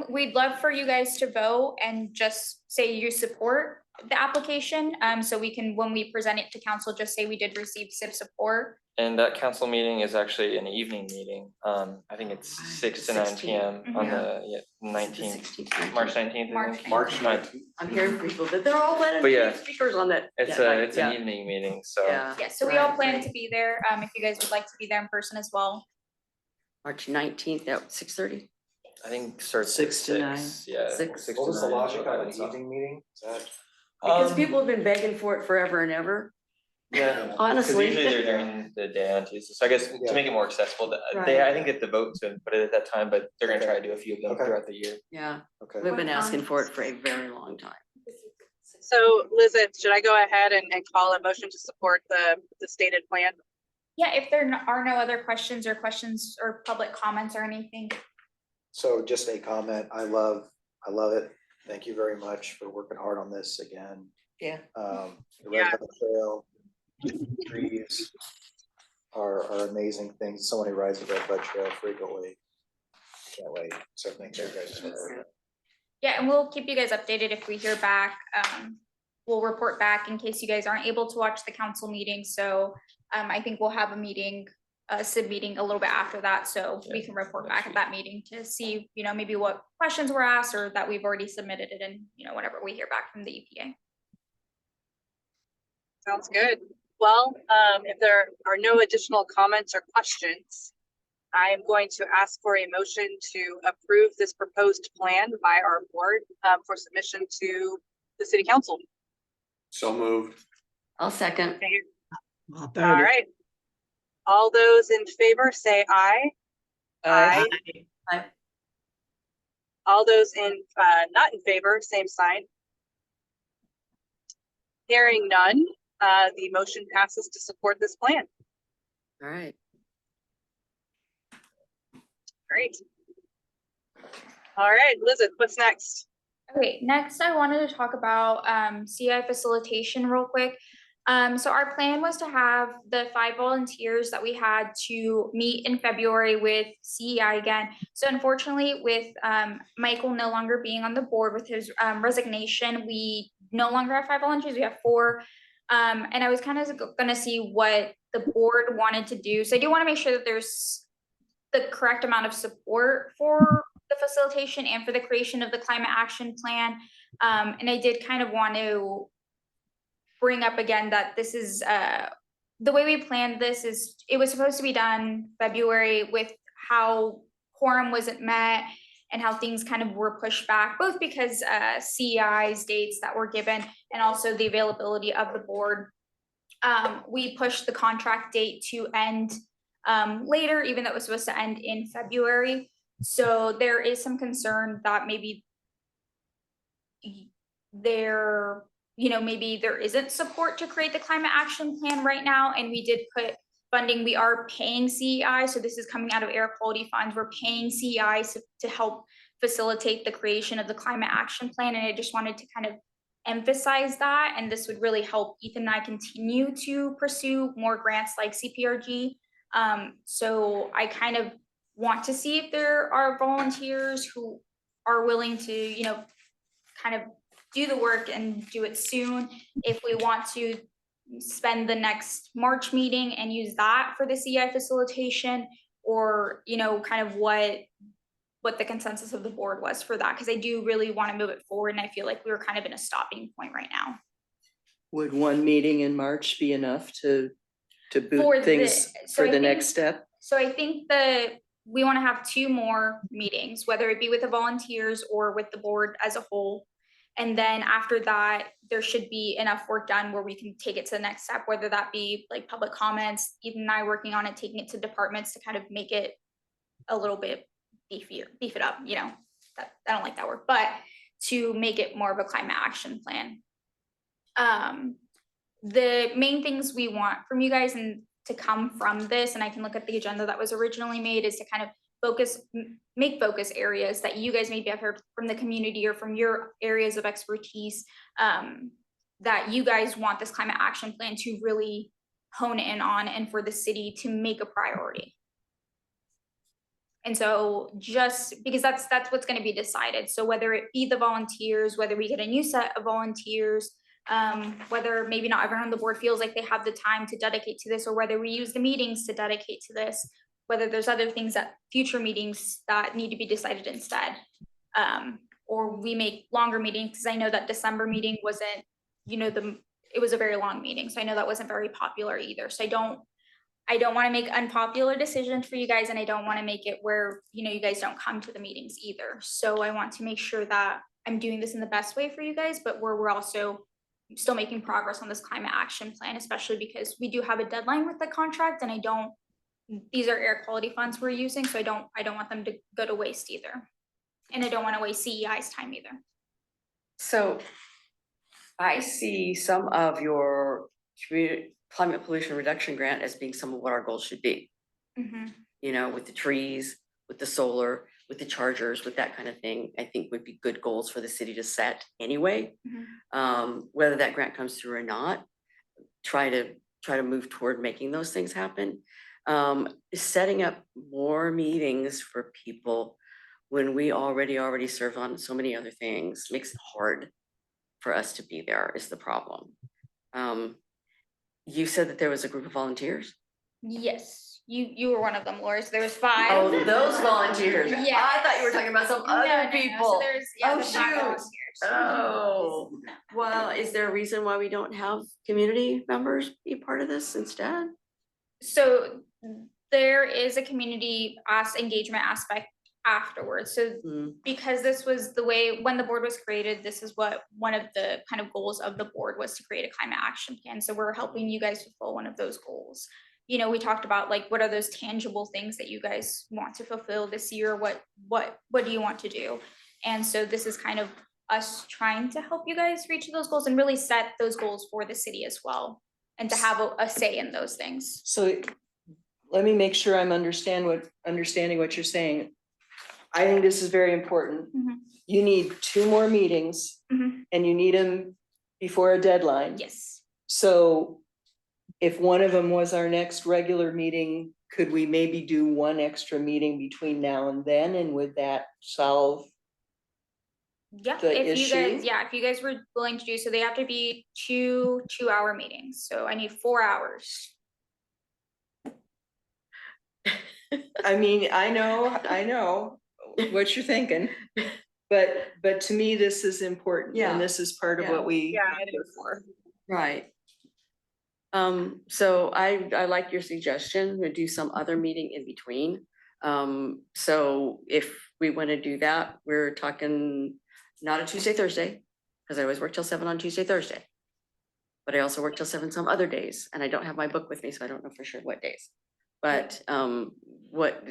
We'd love for you guys to vote and just say you support the application. So we can, when we present it to council, just say we did receive SIP support. And that council meeting is actually an evening meeting. I think it's 6 to 9 PM on the 19th, March 19th. March 19th. I'm hearing people that they're all letting But yeah, speakers on that. It's that night. it's an evening meeting, so. Yeah, Yeah, so we all Right, plan right. to be there, if you guys would like to be there in person as well. March 19th at 6:30. I think starts 6 to 9. Yeah. Six. 6 What to was the 9. logic of an evening meeting? Is that? Because people have been begging for it forever and ever. Yeah, because Honestly. usually they're during the day on Tuesday, so I guess Yeah. to make it more accessible, I think get the vote to put it at that time, but they're gonna try to do a few of them Okay. throughout the year. Yeah, Okay. we've been asking for it for a very long time. So Lizette, should I go ahead and call a motion to support the stated plan? Yeah, if there are no other questions or public comments or anything. So just a comment, I love it. Thank you very much for working hard on this again. Yeah. The Red Bud Trail, trees are amazing things. Someone who rides the Red Bud Trail frequently. Can't wait. So thank you guys for that. Yeah, and we'll keep you guys updated if we hear back. We'll report back in case you guys aren't able to watch the council meeting. So I think we'll have a meeting, SIB meeting a little bit after that, so we can report back at that meeting to see, maybe what questions were asked or that we've already submitted it and, whenever we hear back from the EPA. Sounds good. Well, if there are no additional comments or questions, I am going to ask for a motion to approve this proposed plan by our board for submission to the city council. So moved. I'll second. Okay. All right. All those in favor say aye. Aye. Aye. All those in not in favor, same sign. Hearing none, the motion passes to support this plan. All right. Great. All right, Lizette, what's next? Okay, next I wanted to talk about CI facilitation real quick. So our plan was to have the 5 volunteers that we had to meet in February with CEI again. So unfortunately, with Michael no longer being on the board with his resignation, we no longer have 5 volunteers, we have 4. And I was kind of gonna see what the board wanted to do. So I do want to make sure that there's the correct amount of support for the facilitation and for the creation of the climate action plan. And I did kind of want to bring up again that this is the way we planned this is it was supposed to be done February with how quorum wasn't met and how things kind of were pushed back, both because CEI's dates that were given and also the availability of the board. We pushed the contract date to end later, even though it was supposed to end in February. So there is some concern that maybe maybe there isn't support to create the climate action plan right now. And we did put funding, we are paying CEI. So this is coming out of air quality funds. We're paying CEI to help facilitate the creation of the climate action plan. And I just wanted to kind of emphasize that. And this would really help Ethan and I continue to pursue more grants like CPRG. So I kind of want to see if there are volunteers who are willing to, kind of do the work and do it soon. If we want to spend the next March meeting and use that for the CI facilitation, or, kind of what the consensus of the board was for that, because I do really want to move it forward. And I feel like we were kind of in a stopping point right now. Would one meeting in March be enough to For boot things so for I the think- next step? So I think we want to have 2 more meetings, whether it be with the volunteers or with the board as a whole. And then after that, there should be enough work done where we can take it to the next step, whether that be like public comments, Ethan and I working on it, taking it to departments to kind of make it a little bit beef it up, I don't like that word, but to make it more of a climate action plan. The main things we want from you guys and to come from this, and I can look at the agenda that was originally made, is to kind of make focus areas that you guys maybe have heard from the community or from your areas of expertise, that you guys want this climate action plan to really hone in on and for the city to make a priority. And so just because that's what's gonna be decided. So whether it be the volunteers, whether we get a new set of volunteers, whether maybe not everyone on the board feels like they have the time to dedicate to this, or whether we use the meetings to dedicate to this, whether there's other things at future meetings that need to be decided instead. Or we make longer meetings, because I know that December meeting wasn't, it was a very long meeting, so I know that wasn't very popular either. So I don't want to make unpopular decisions for you guys, and I don't want to make it where, you guys don't come to the meetings either. So I want to make sure that I'm doing this in the best way for you guys, but where we're also still making progress on this climate action plan, especially because we do have a deadline with the contract, and these are air quality funds we're using, so I don't want them to go to waste either. And I don't want to waste CEI's time either. So I see some of your community climate pollution reduction grant as being some of what our goals should be. With the trees, with the solar, with the chargers, with that kind of thing, I think would be good goals for the city to set anyway. Whether that grant comes through or not, try to move toward making those things happen. Setting up more meetings for people when we already serve on so many other things makes it hard for us to be there is the problem. You said that there was a group of volunteers? Yes, you were one of them, Laura. So there was 5. Oh, those volunteers. Yeah. I thought you were talking about some No, other no. people. So there's, Oh, the 5 shoot. volunteers. Oh, well, is there a reason why we don't have community members be part of this instead? So there is a community engagement aspect afterwards. So because this was the way, when the board was created, this is what one of the kind of goals of the board was, to create a climate action plan. So we're helping you guys fulfill one of those goals. We talked about like, what are those tangible things that you guys want to fulfill this year? What do you want to do? And so this is kind of us trying to help you guys reach those goals and really set those goals for the city as well, and to have a say in those things. So let me make sure I'm understanding what you're saying. I think this is very important. You need 2 more meetings and you need them before a deadline. Yes. So if one of them was our next regular meeting, could we maybe do 1 extra meeting between now and then? And would that solve? Yeah, The if you guys, issue? if you guys were willing to do, so they have to be 2-hour meetings. So I need 4 hours. I mean, I know what you're thinking, but to me, this is important. Yeah. And this is part of what we. Yeah, it is. Right. So I like your suggestion, we'll do some other meeting in between. So if we want to do that, we're talking not a Tuesday, Thursday, because I always work till 7 on Tuesday, Thursday. But I also work till 7 some other days, and I don't have my book with me, so I don't know for sure what days. But what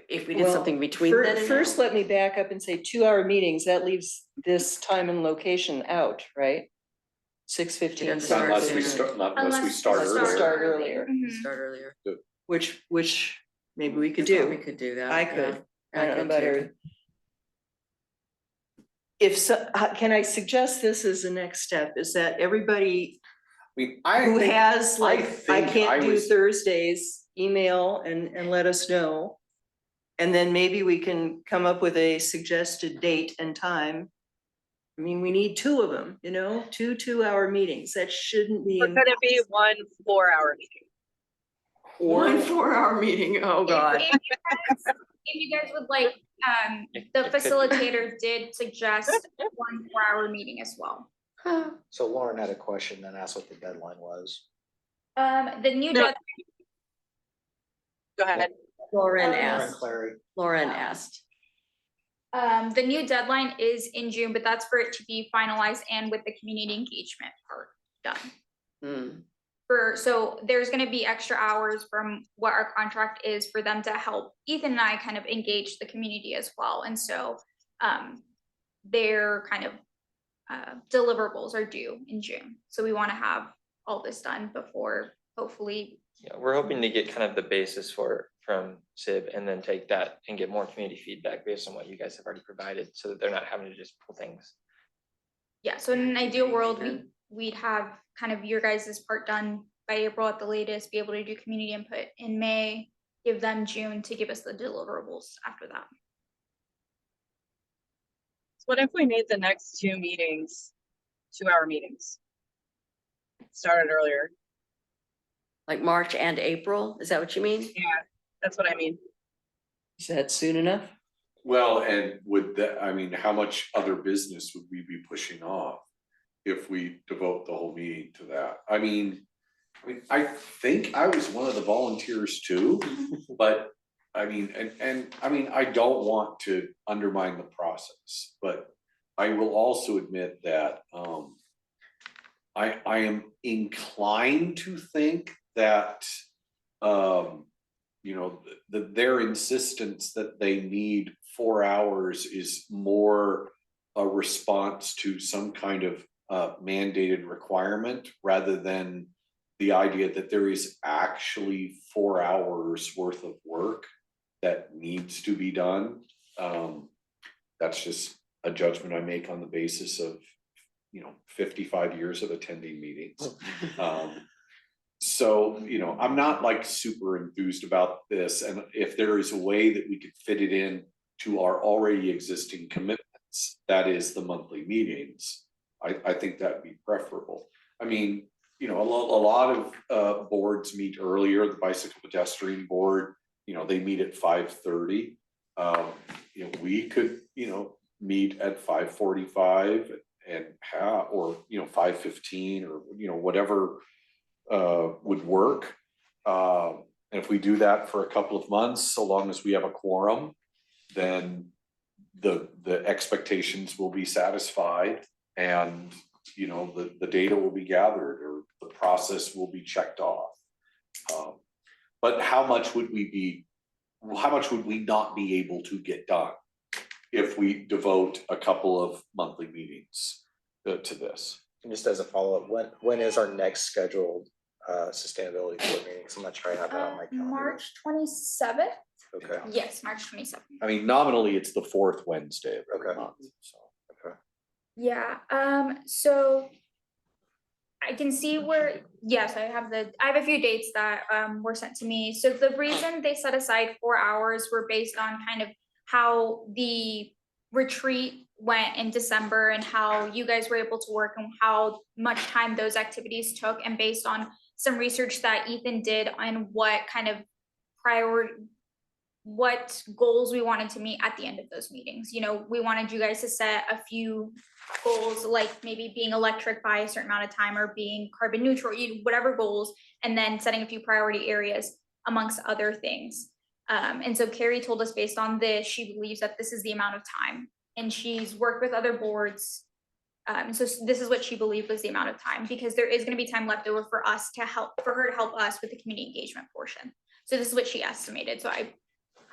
if we did Well, something between then and First, now? let me back up and say 2-hour meetings, that leaves this time and location out, right? 6:15. You'd have to Not start unless we sooner. start, not unless we Unless- start Unless we earlier. start earlier. Start earlier. Which maybe we could We do. could do that. I yeah. could. I don't know could about too. her. If so, can I suggest this as the next step, is that everybody who has like, I think I can't do was- Thursdays, email and let us know. And then maybe we can come up with a suggested date and time. I mean, we need 2 of them, 2 2-hour meetings. That shouldn't be. Or could it be 1 4-hour meeting? One 4-hour meeting, oh God. If you guys would like, the It could be. facilitator did suggest 1 4-hour meeting as well. So Lauren had a question, then asked what the deadline was. The new No. deadline, Go ahead. Lauren Lauren Lauren asked, Clary. Lauren asked. the new deadline is in June, but that's for it to be finalized and with the community engagement part done. So there's gonna be extra hours from what our contract is for them to help Ethan and I kind of engage the community as well. And so their kind of deliverables are due in June. So we wanna have all this done before, hopefully. Yeah, we're hoping to get kind of the basis from SIB and then take that and get more community feedback based on what you guys have already provided, so that they're not having to just pull things. Yeah, so in an ideal world, Amen. we'd have kind of your guys' part done by April at the latest, be able to do community input in May. give them June to give us the deliverables after that. So what if we made the next two meetings 2-hour meetings? Started earlier. Like March and April, is that what you mean? Yeah, that's what I mean. Is that soon enough? Well, and would that, I mean, how much other business would we be pushing off if we devote the whole meeting to that? I mean, I think I was one of the volunteers too, but I mean, and I mean, I don't want to undermine the process, but I will also admit that I am inclined to think that you know, their insistence that they need 4 hours is more a response to some kind of mandated requirement rather than the idea that there is actually 4 hours worth of work that needs to be done. That's just a judgment I make on the basis of, you know, 55 years of attending meetings. So, you know, I'm not like super enthused about this, and if there is a way that we could fit it in to our already existing commitments, that is the monthly meetings, I think that'd be preferable. I mean, you know, a lot of boards meet earlier, the bicycle pedestrian board, you know, they meet at 5:30. You know, we could, you know, meet at 5:45 and or, you know, 5:15 or, you know, whatever would work. And if we do that for a couple of months, so long as we have a quorum, then the expectations will be satisfied and, you know, the data will be gathered or the process will be checked off. But how much would we not be able to get done if we devote a couple of monthly meetings to this? And just as a follow-up, when is our next scheduled sustainability board meeting? 'Cause I'm not sure I have that on my calendar. March 27th? Okay, Yes, March 27th. I mean, nominally, it's the fourth Wednesday of every Okay. month, so. okay. Yeah, so I can see where, yes, I have a few dates that were sent to me. So the reason they set aside 4 hours were based on kind of how the retreat went in December and how you guys were able to work and how much time those activities took, and based on some research that Ethan did on what kind of what goals we wanted to meet at the end of those meetings. You know, we wanted you guys to set a few goals, like maybe being electric by a certain amount of time or being carbon neutral, whatever goals, and then setting a few priority areas amongst other things. And so Carrie told us based on this, she believes that this is the amount of time, and she's worked with other boards. So this is what she believed was the amount of time, because there is going to be time left over for her to help us with the community engagement portion. So this is what she estimated. So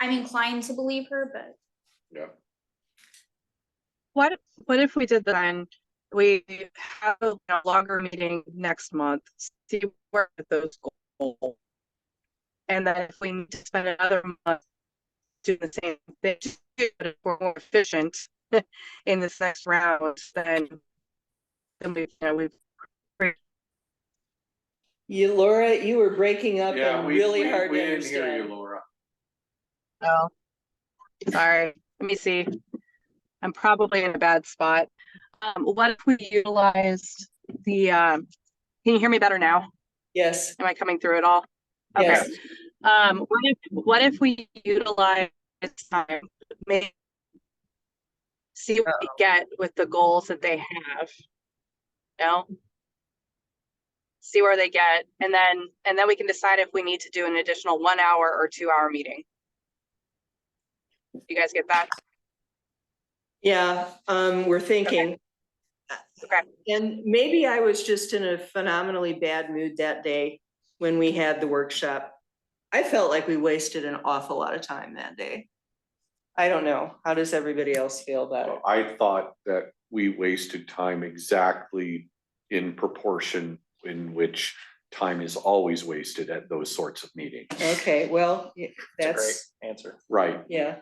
I'm inclined to believe her, but Yeah. What if we did then, we have a longer meeting next month, see where those goals. And then if we need to spend another month doing the same thing, but if we're more efficient in this next round, then we've Laura, you were breaking up Yeah, and we really hard to didn't hear you, understand. Laura. Oh, sorry. Let me see. I'm probably in a bad spot. What if we utilized the, can you hear me better now? Yes, Am I coming through at all? Okay. yes. What if we utilize time, maybe see what we get with the goals that they have, you know? See where they get, and then we can decide if we need to do an additional 1 hour or 2 hour meeting. You guys get that? Yeah, we're thinking. Okay. And maybe I was just in a phenomenally bad mood that day when we had the workshop. I felt like we wasted an awful lot of time that day. I don't know. How does everybody else feel about it? I thought that we wasted time exactly in proportion in which time is always wasted at those sorts of meetings. Okay, well, That's a that's, great answer. Right. yeah.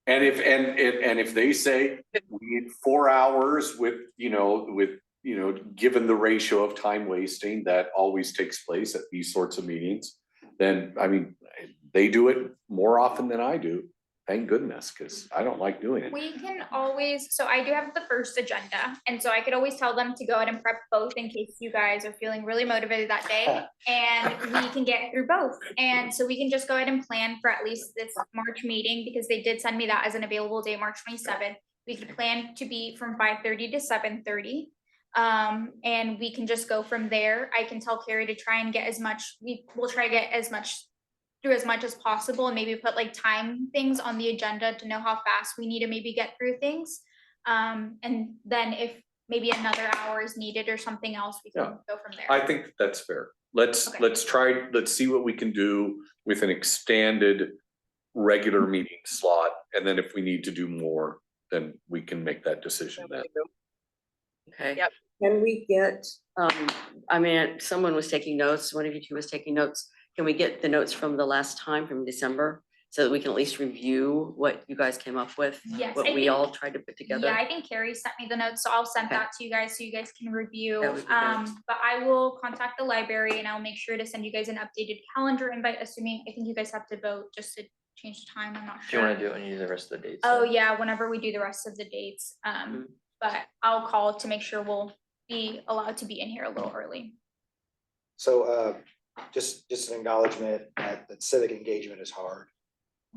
And if they say we need 4 hours with, given the ratio of time wasting that always takes place at these sorts of meetings, then I mean, they do it more often than I do. Thank goodness, because I don't like doing it. We can always, so I do have the first agenda, and so I could always tell them to go ahead and prep both in case you guys are feeling really motivated that day, and we can get through both. And so we can just go ahead and plan for at least this March meeting, because they did send me that as an available day, March 27th. We could plan to be from 5:30 to 7:30. And we can just go from there. I can tell Carrie to try and get as much, we'll try to get as much through as much as possible, and maybe put like time things on the agenda to know how fast we need to maybe get through things. And then if maybe another hour is needed or something else, we can go from there. I think that's fair. Let's see what we can do with an extended regular meeting slot. And then if we need to do more, then we can make that decision then. Okay. Yep. Can we get, I mean, someone was taking notes, one of you two was taking notes. Can we get the notes from the last time from December so that we can at least review what you guys came up with? Yes, What I we think- all tried to put together? Yeah, I think Carrie sent me the notes, so I'll send Okay. that to you guys so you guys can review. That would be good. But I will contact the library and I'll make sure to send you guys an updated calendar invite, assuming, I think you guys have to vote just to change the time, I'm not Do you sure. wanna do it when you do the rest of the dates? Oh, then? yeah, whenever we do the rest of the dates, but I'll call to make sure we'll be allowed to be in here a little early. So, just an acknowledgement that civic engagement is hard.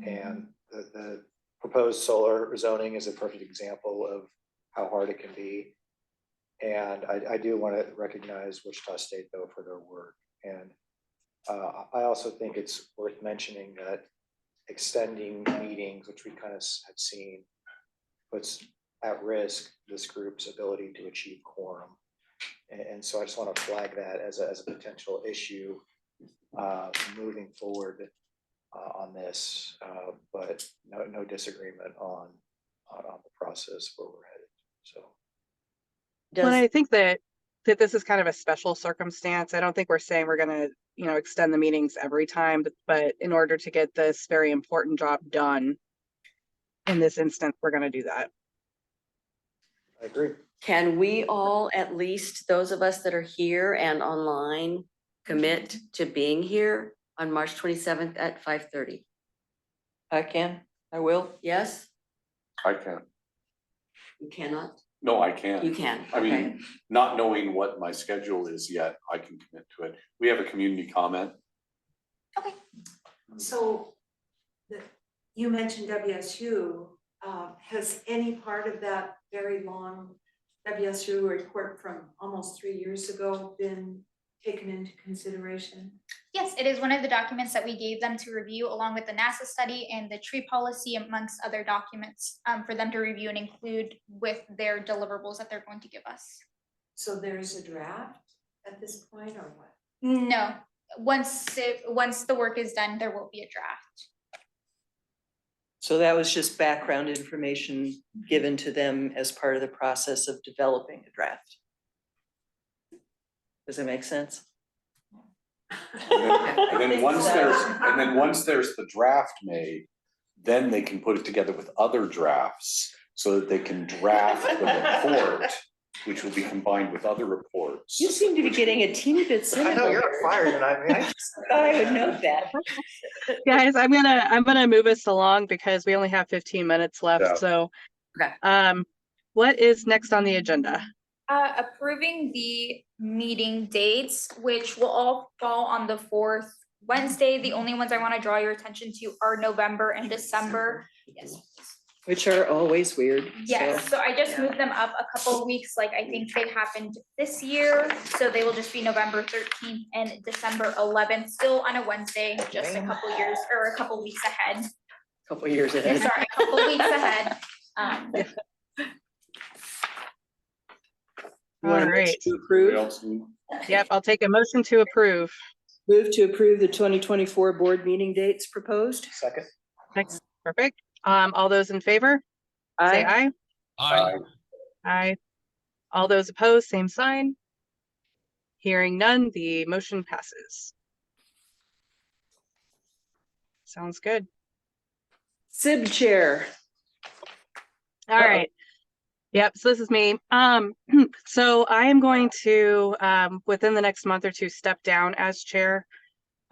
And the proposed solar zoning is a perfect example of how hard it can be. And I do want to recognize Wichita State though for their work. And I also think it's worth mentioning that extending meetings, which we kind of have seen, puts at risk this group's ability to achieve quorum. And so I just want to flag that as a potential issue moving forward on this, but no disagreement on the process where we're headed. So. Well, I think that this is kind of a special circumstance. I don't think we're saying we're gonna, extend the meetings every time, but in order to get this very important job done, in this instance, we're gonna do that. I agree. Can we all, at least those of us that are here and online, commit to being here on March 27th at 5:30? I can, I will. Yes? I can't. You cannot? No, I can't. You can, I okay. mean, not knowing what my schedule is yet, I can commit to it. We have a community comment. So, you mentioned WSU, has any part of that very long WSU report from almost 3 years ago been taken into consideration? Yes, it is one of the documents that we gave them to review along with the NASA study and the tree policy amongst other documents for them to review and include with their deliverables that they're going to give us. So there's a draft at this point or what? No, once the work is done, there will be a draft. So that was just background information given to them as part of the process of developing a draft. Does that make sense? And then once there's the draft made, then they can put it together with other drafts so that they can draft the report, which will be combined with other reports. You seem to be getting a teeny bit I cynical. know you're on fire tonight, man. Thought I would know that. Guys, I'm gonna move us along because we only have 15 minutes left, Yeah. so. Okay. What is next on the agenda? Approving the meeting dates, which will all fall on the 4th Wednesday. The only ones I want to draw your attention to are November and December. Yes. Which are always weird. Yes, so. so I just moved them up a couple of weeks, like I think they happened this year, so they will just be November 13th and December 11th, still on a Wednesday, just a couple years or a couple weeks ahead. Couple years Sorry, ahead. a couple weeks ahead. You want a All right. motion to Anybody approve? else need- Yep, I'll take a motion to approve. Move to approve the 2024 board meeting dates proposed? Second. Next, perfect. All those in favor, say aye. Aye. Aye. All those opposed, same sign. Hearing none, the motion passes. Sounds good. SIB chair. All right. Yep, so this is me. So I am going to, within the next month or two, step down as chair.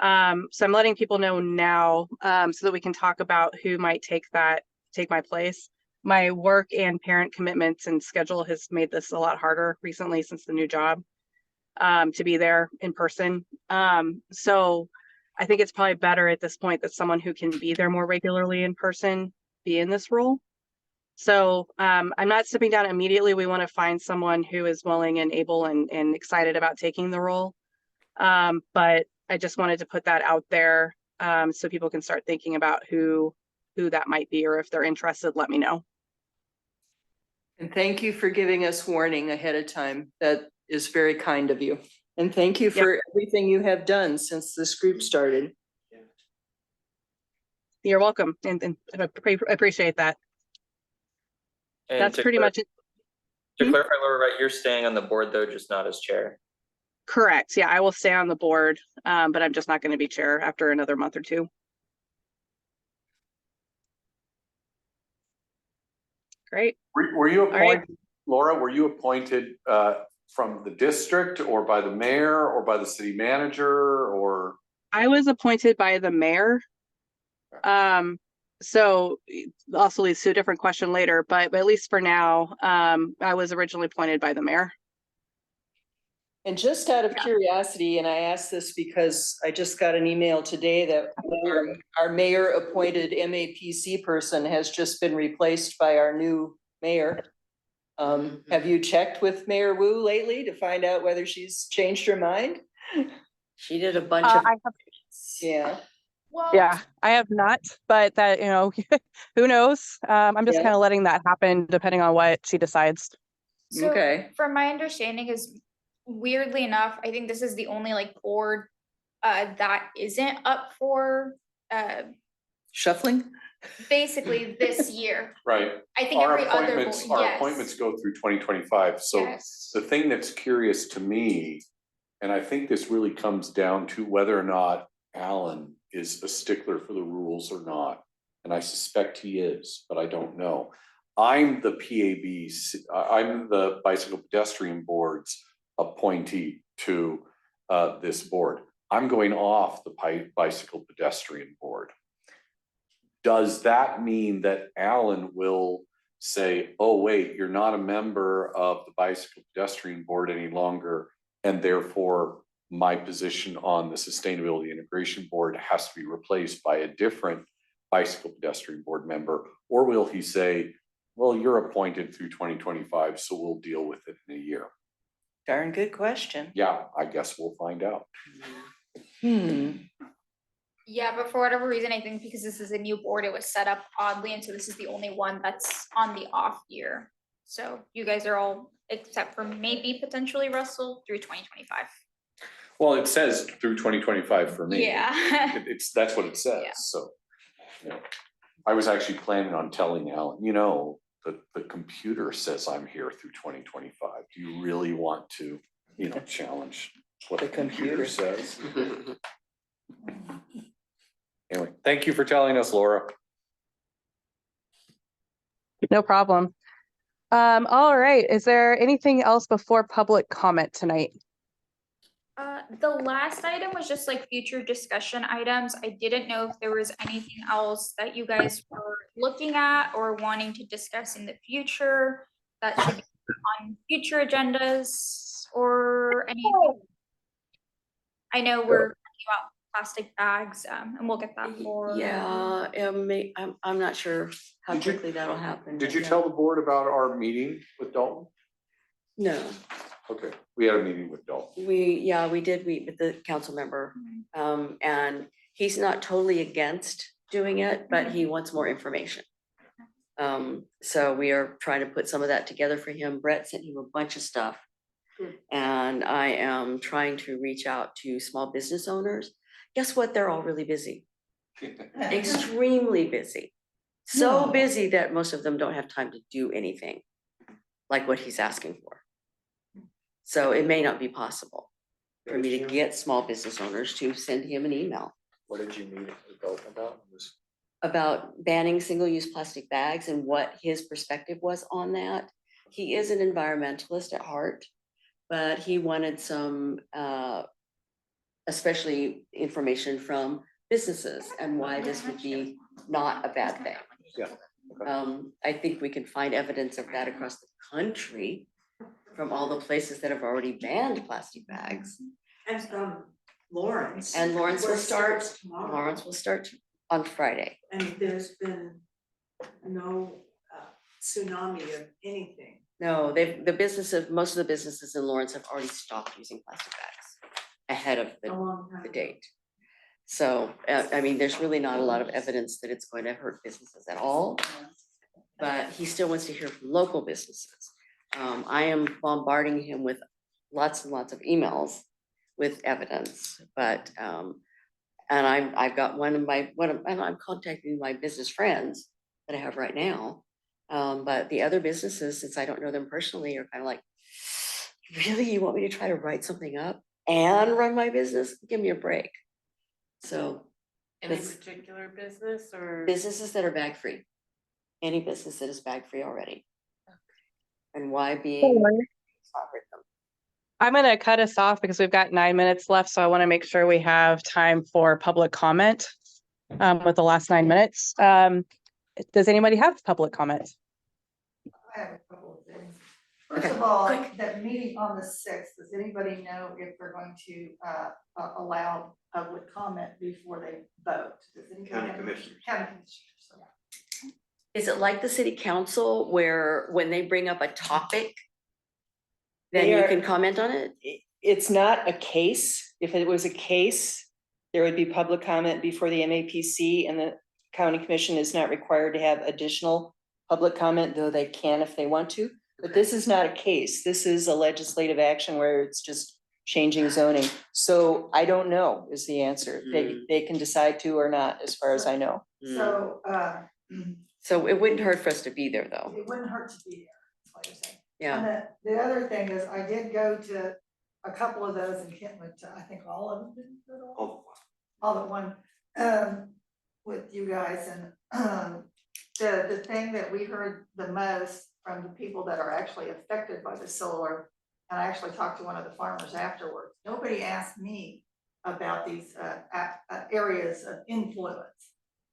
So I'm letting people know now, so that we can talk about who might take my place. My work and parent commitments and schedule has made this a lot harder recently since the new job, to be there in person. So I think it's probably better at this point that someone who can be there more regularly in person be in this role. So I'm not stepping down immediately. We want to find someone who is willing and able and excited about taking the role. But I just wanted to put that out there, so people can start thinking about who that might be, or if they're interested, let me know. And thank you for giving us warning ahead of time. That is very kind of you. And thank you for everything you have done since this group started. You're welcome, and I appreciate that. And That's to pretty much it. To clarify, Laura, right, you're staying on the board though, just not as chair. Correct. Yeah, I will stay on the board, but I'm just not going to be chair after another month or two. Great. Were you right. appointed, Laura, were you appointed from the district or by the mayor or by the city manager or? I was appointed by the mayor. So also leads to a different question later, but at least for now, I was originally appointed by the mayor. And just out of curiosity, and I ask this because I just got an email today that our mayor appointed MAPC person has just been replaced by our new mayor. Have you checked with Mayor Wu lately to find out whether she's changed her mind? She did a bunch of. Yeah. Well, Yeah, I have not, but that, who knows? I'm just Yeah. kind of letting that happen depending on what she decides. so Okay. from my understanding is, weirdly enough, I think this is the only like board that isn't up for Shuffling? basically this year. Right. I think Our every other appointments, board, our yes. appointments go through 2025. So Yes. the thing that's curious to me, and I think this really comes down to whether or not Alan is a stickler for the rules or not. And I suspect he is, but I don't know. I'm the I'm the Bicycle Pedestrian Board's appointee to this board. I'm going off the Bicycle Pedestrian Board. Does that mean that Alan will say, oh, wait, you're not a member of the Bicycle Pedestrian Board any longer, and therefore my position on the Sustainability Integration Board has to be replaced by a different Bicycle Pedestrian Board member? Or will he say, well, you're appointed through 2025, so we'll deal with it in a year? Darn good question. Yeah, I guess we'll find out. Yeah, but for whatever reason, I think because this is a new board, it was set up oddly, and so this is the only one that's on the off year. So you guys are all, except for maybe potentially Russell, through 2025. Well, it says through 2025 for me. Yeah. That's what it says, Yeah. so. I was actually planning on telling Alan, the computer says I'm here through 2025. Do you really want to, challenge what the computer says? Anyway, thank you for telling us, Laura. No problem. All right. Is there anything else before public comment tonight? The last item was just like future discussion items. I didn't know if there was anything else that you guys were looking at or wanting to discuss in the future that should be on future agendas or anything. I know we're talking about plastic bags, and we'll get that for. Yeah, I'm not sure how Did you- quickly that'll happen. Did but you yeah. tell the board about our meeting with Dalton? No, Okay, we had a meeting with Dalton. we did meet with the council member. And he's not totally against doing it, but he wants more information. So we are trying to put some of that together for him. Brett sent him a bunch of stuff. And I am trying to reach out to small business owners. Guess what? They're all really busy, extremely busy. So busy that most of them don't have time to do anything like what he's asking for. So it may not be possible for me to get small business owners to send him an email What did you meet with Dalton about? about banning single-use plastic bags and what his perspective was on that. He is an environmentalist at heart, but he wanted some especially information from businesses and why this would be not a bad thing. Yeah. I think we can find evidence of that across the country from all the places that have already banned plastic bags. And Lawrence. And Lawrence will where it start, starts tomorrow. Lawrence will start on Friday. And there's been no tsunami of anything. No, most of the businesses in Lawrence have already stopped using plastic bags ahead of A long time the ago. date. So, I mean, there's really not a lot of evidence that it's going to hurt businesses at all. But he still wants to hear from local businesses. I am bombarding him with lots and lots of emails with evidence, but, and I've got and I'm contacting my business friends that I have right now. But the other businesses, since I don't know them personally, are kind of like, really, you want me to try to write something up and run my business? Give me a break. So Any That's- particular business or? businesses that are bag free, any business that is bag free already. And why being. not hurt them. I'm gonna cut us off because we've got 9 minutes left, so I want to make sure we have time for public comment with the last 9 minutes. Does anybody have public comment? I have a couple of things. First Okay, of all, quick. that meeting on the sixth, does anybody know if they're going to allow public comment before they vote? Does anybody County have- commissioners. County commissioners, so. Is it like the city council where when they bring up a topic, then They you are- can comment on it? It's not a case. If it was a case, there would be public comment before the MAPC, and the county commission is not required to have additional public comment, though they can if they want to. But this is not a case. This is a legislative action where it's just changing zoning. So I don't know is the answer. They can decide to or not, as far as I know. So, So it wouldn't hurt for us to be there, though. it wouldn't hurt to be there, that's what you're saying. Yeah. And the other thing is, I did go to a couple of those and Kent went to, I think all of them, didn't you go to all? All at one, with you guys, and the thing that we heard the most from the people that are actually affected by the solar, and I actually talked to one of the farmers afterwards, nobody asked me about these areas of influence.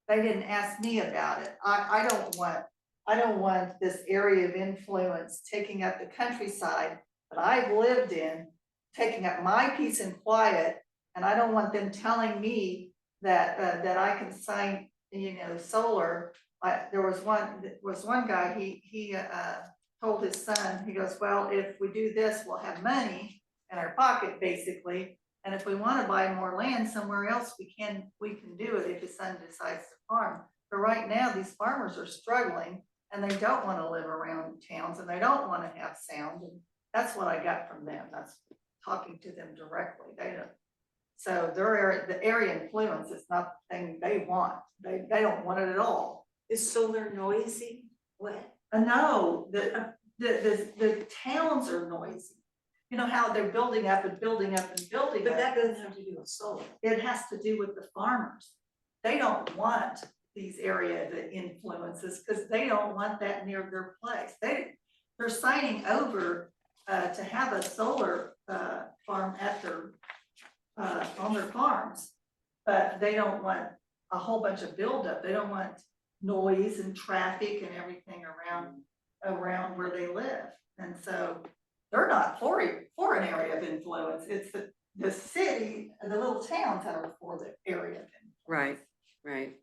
They didn't ask me about it. I don't want this area of influence taking up the countryside that I've lived in, taking up my peace and quiet, and I don't want them telling me that that I can sign, solar. There was one guy, he told his son, he goes, well, if we do this, we'll have money in our pocket, basically. And if we want to buy more land somewhere else, we can do it if his son decides to farm. But right now, these farmers are struggling and they don't want to live around towns and they don't want to have sound. And that's what I got from them. That's talking to them directly. They don't. So the area influence is not the thing they want. They don't want it at all. Is solar noisy? What? No, the towns are noisy. You know how they're building up and building up and building But up. that doesn't have to do with solar. It has to do with the farmers. They don't want these area that influences because they don't want that near their place. They're signing over to have a solar farm at their on their farms, but they don't want a whole bunch of buildup. They don't want noise and traffic and everything around where they live. And so they're not for an area of influence. It's the city, the little towns that are for the area of influence. Right.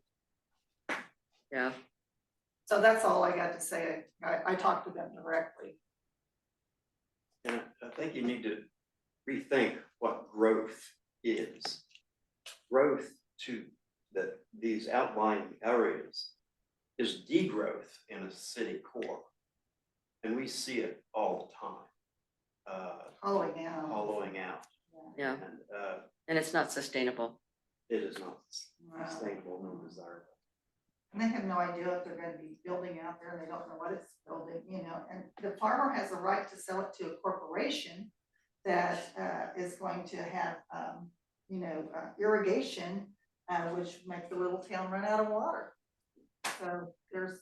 Yeah. So that's all I got to say. I talked to them directly. And I think you need to rethink what growth is. Growth to these outlying areas is degrowth in a city core. And we see it all the time. Hollowing out. Hollowing out. Yeah. And And it's not sustainable. it is not Wow. sustainable nor desirable. And they have no idea if they're gonna be building out there, and they don't know what it's building, and the farmer has a right to sell it to a corporation that is going to have, irrigation, which make the little town run out of water. So there's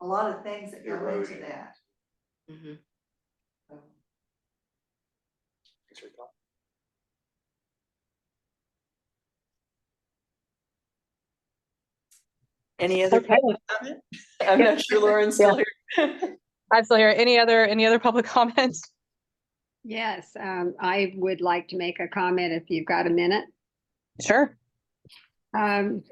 a lot of things that go into Erosion. that. Mhm. So, Thanks for your thought. Any other Okay. public comment? I'm not sure Lauren's still here. I'm still here. Any other public comments? Yes, I would like to make a comment if you've got a minute. Sure. I'm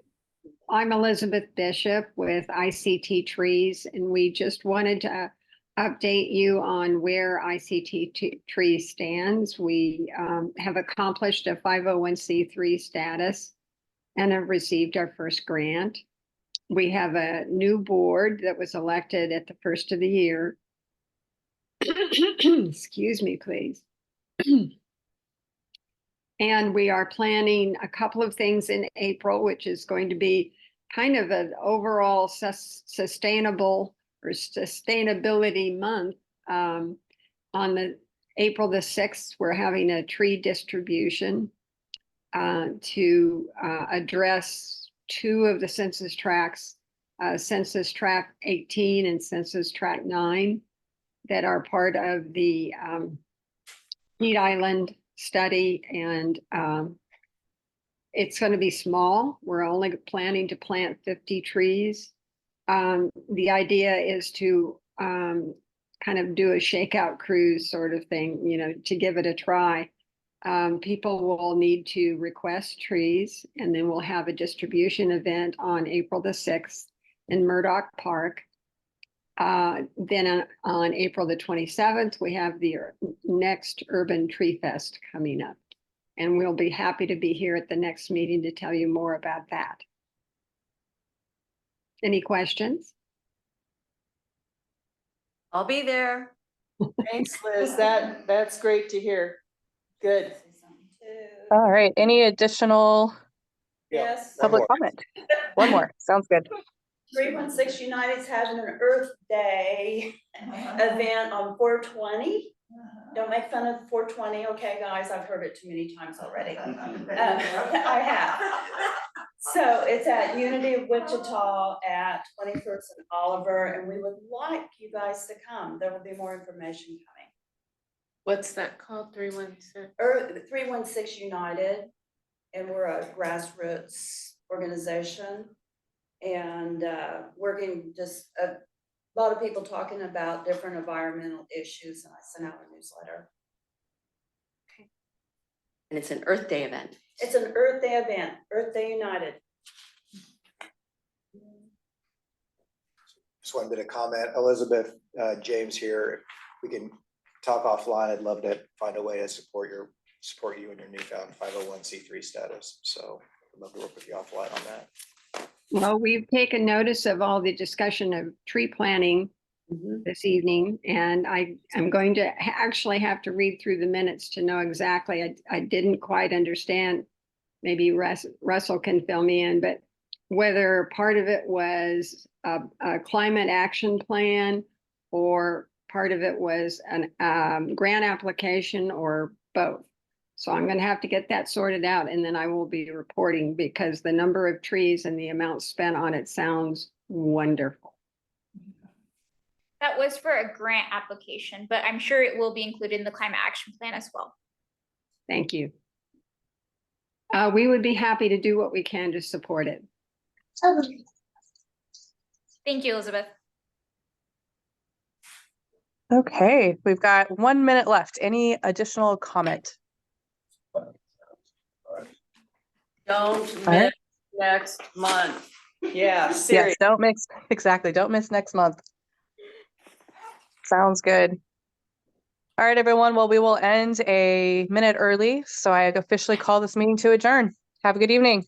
Elizabeth Bishop with ICT Trees, and we just wanted to update you on where ICT Trees stands. We have accomplished a 501c3 status and have received our first grant. We have a new board that was elected at the first of the year. Excuse me, please. And we are planning a couple of things in April, which is going to be kind of an overall sustainable or sustainability month. On the April the 6th, we're having a tree distribution to address two of the census tracts, Census Tract 18 and Census Tract 9, that are part of the Heat Island study, and it's going to be small. We're only planning to plant 50 trees. The idea is to kind of do a shakeout cruise sort of thing, you know, to give it a try. People will need to request trees, and then we'll have a distribution event on April the 6th in Murdoch Park. Then on April the 27th, we have the next Urban Tree Fest coming up. And we'll be happy to be here at the next meeting to tell you more about that. Any questions? I'll be there. Thanks, Liz. That's great to hear. Good. All right. Any additional Yes. public comment? One more. Sounds good. 316 United's having an Earth Day event on 420. Don't make fun of 420, okay, guys? I've heard it too many times already. I have. So it's at Unity of Wichita at 21st and Oliver, and we would like you guys to come. There will be more information coming. What's that called? 316? 316 United, and we're a grassroots organization. And working just a lot of people talking about different environmental issues, and I sent out a newsletter. And it's an Earth Day event. It's an Earth Day event, Earth Day United. Just one bit of comment, Elizabeth, James here. We can talk offline. I'd love to find a way to support you and your newfound 501c3 status. So I'd love to work with you offline on that. Well, we've taken notice of all the discussion of tree planting this evening, and I'm going to actually have to read through the minutes to know exactly. I didn't quite understand. Maybe Russell can fill me in, but whether part of it was a climate action plan or part of it was an grant application or both. So I'm going to have to get that sorted out, and then I will be reporting, because the number of trees and the amount spent on it sounds wonderful. That was for a grant application, but I'm sure it will be included in the climate action plan as well. Thank you. We would be happy to do what we can to support it. Thank you, Elizabeth. Okay, we've got 1 minute left. Any additional comment? Don't miss next month. Yeah, Yes, seriously. don't miss next month. Sounds good. All right, everyone. Well, we will end a minute early. So I officially call this meeting to adjourn. Have a good evening.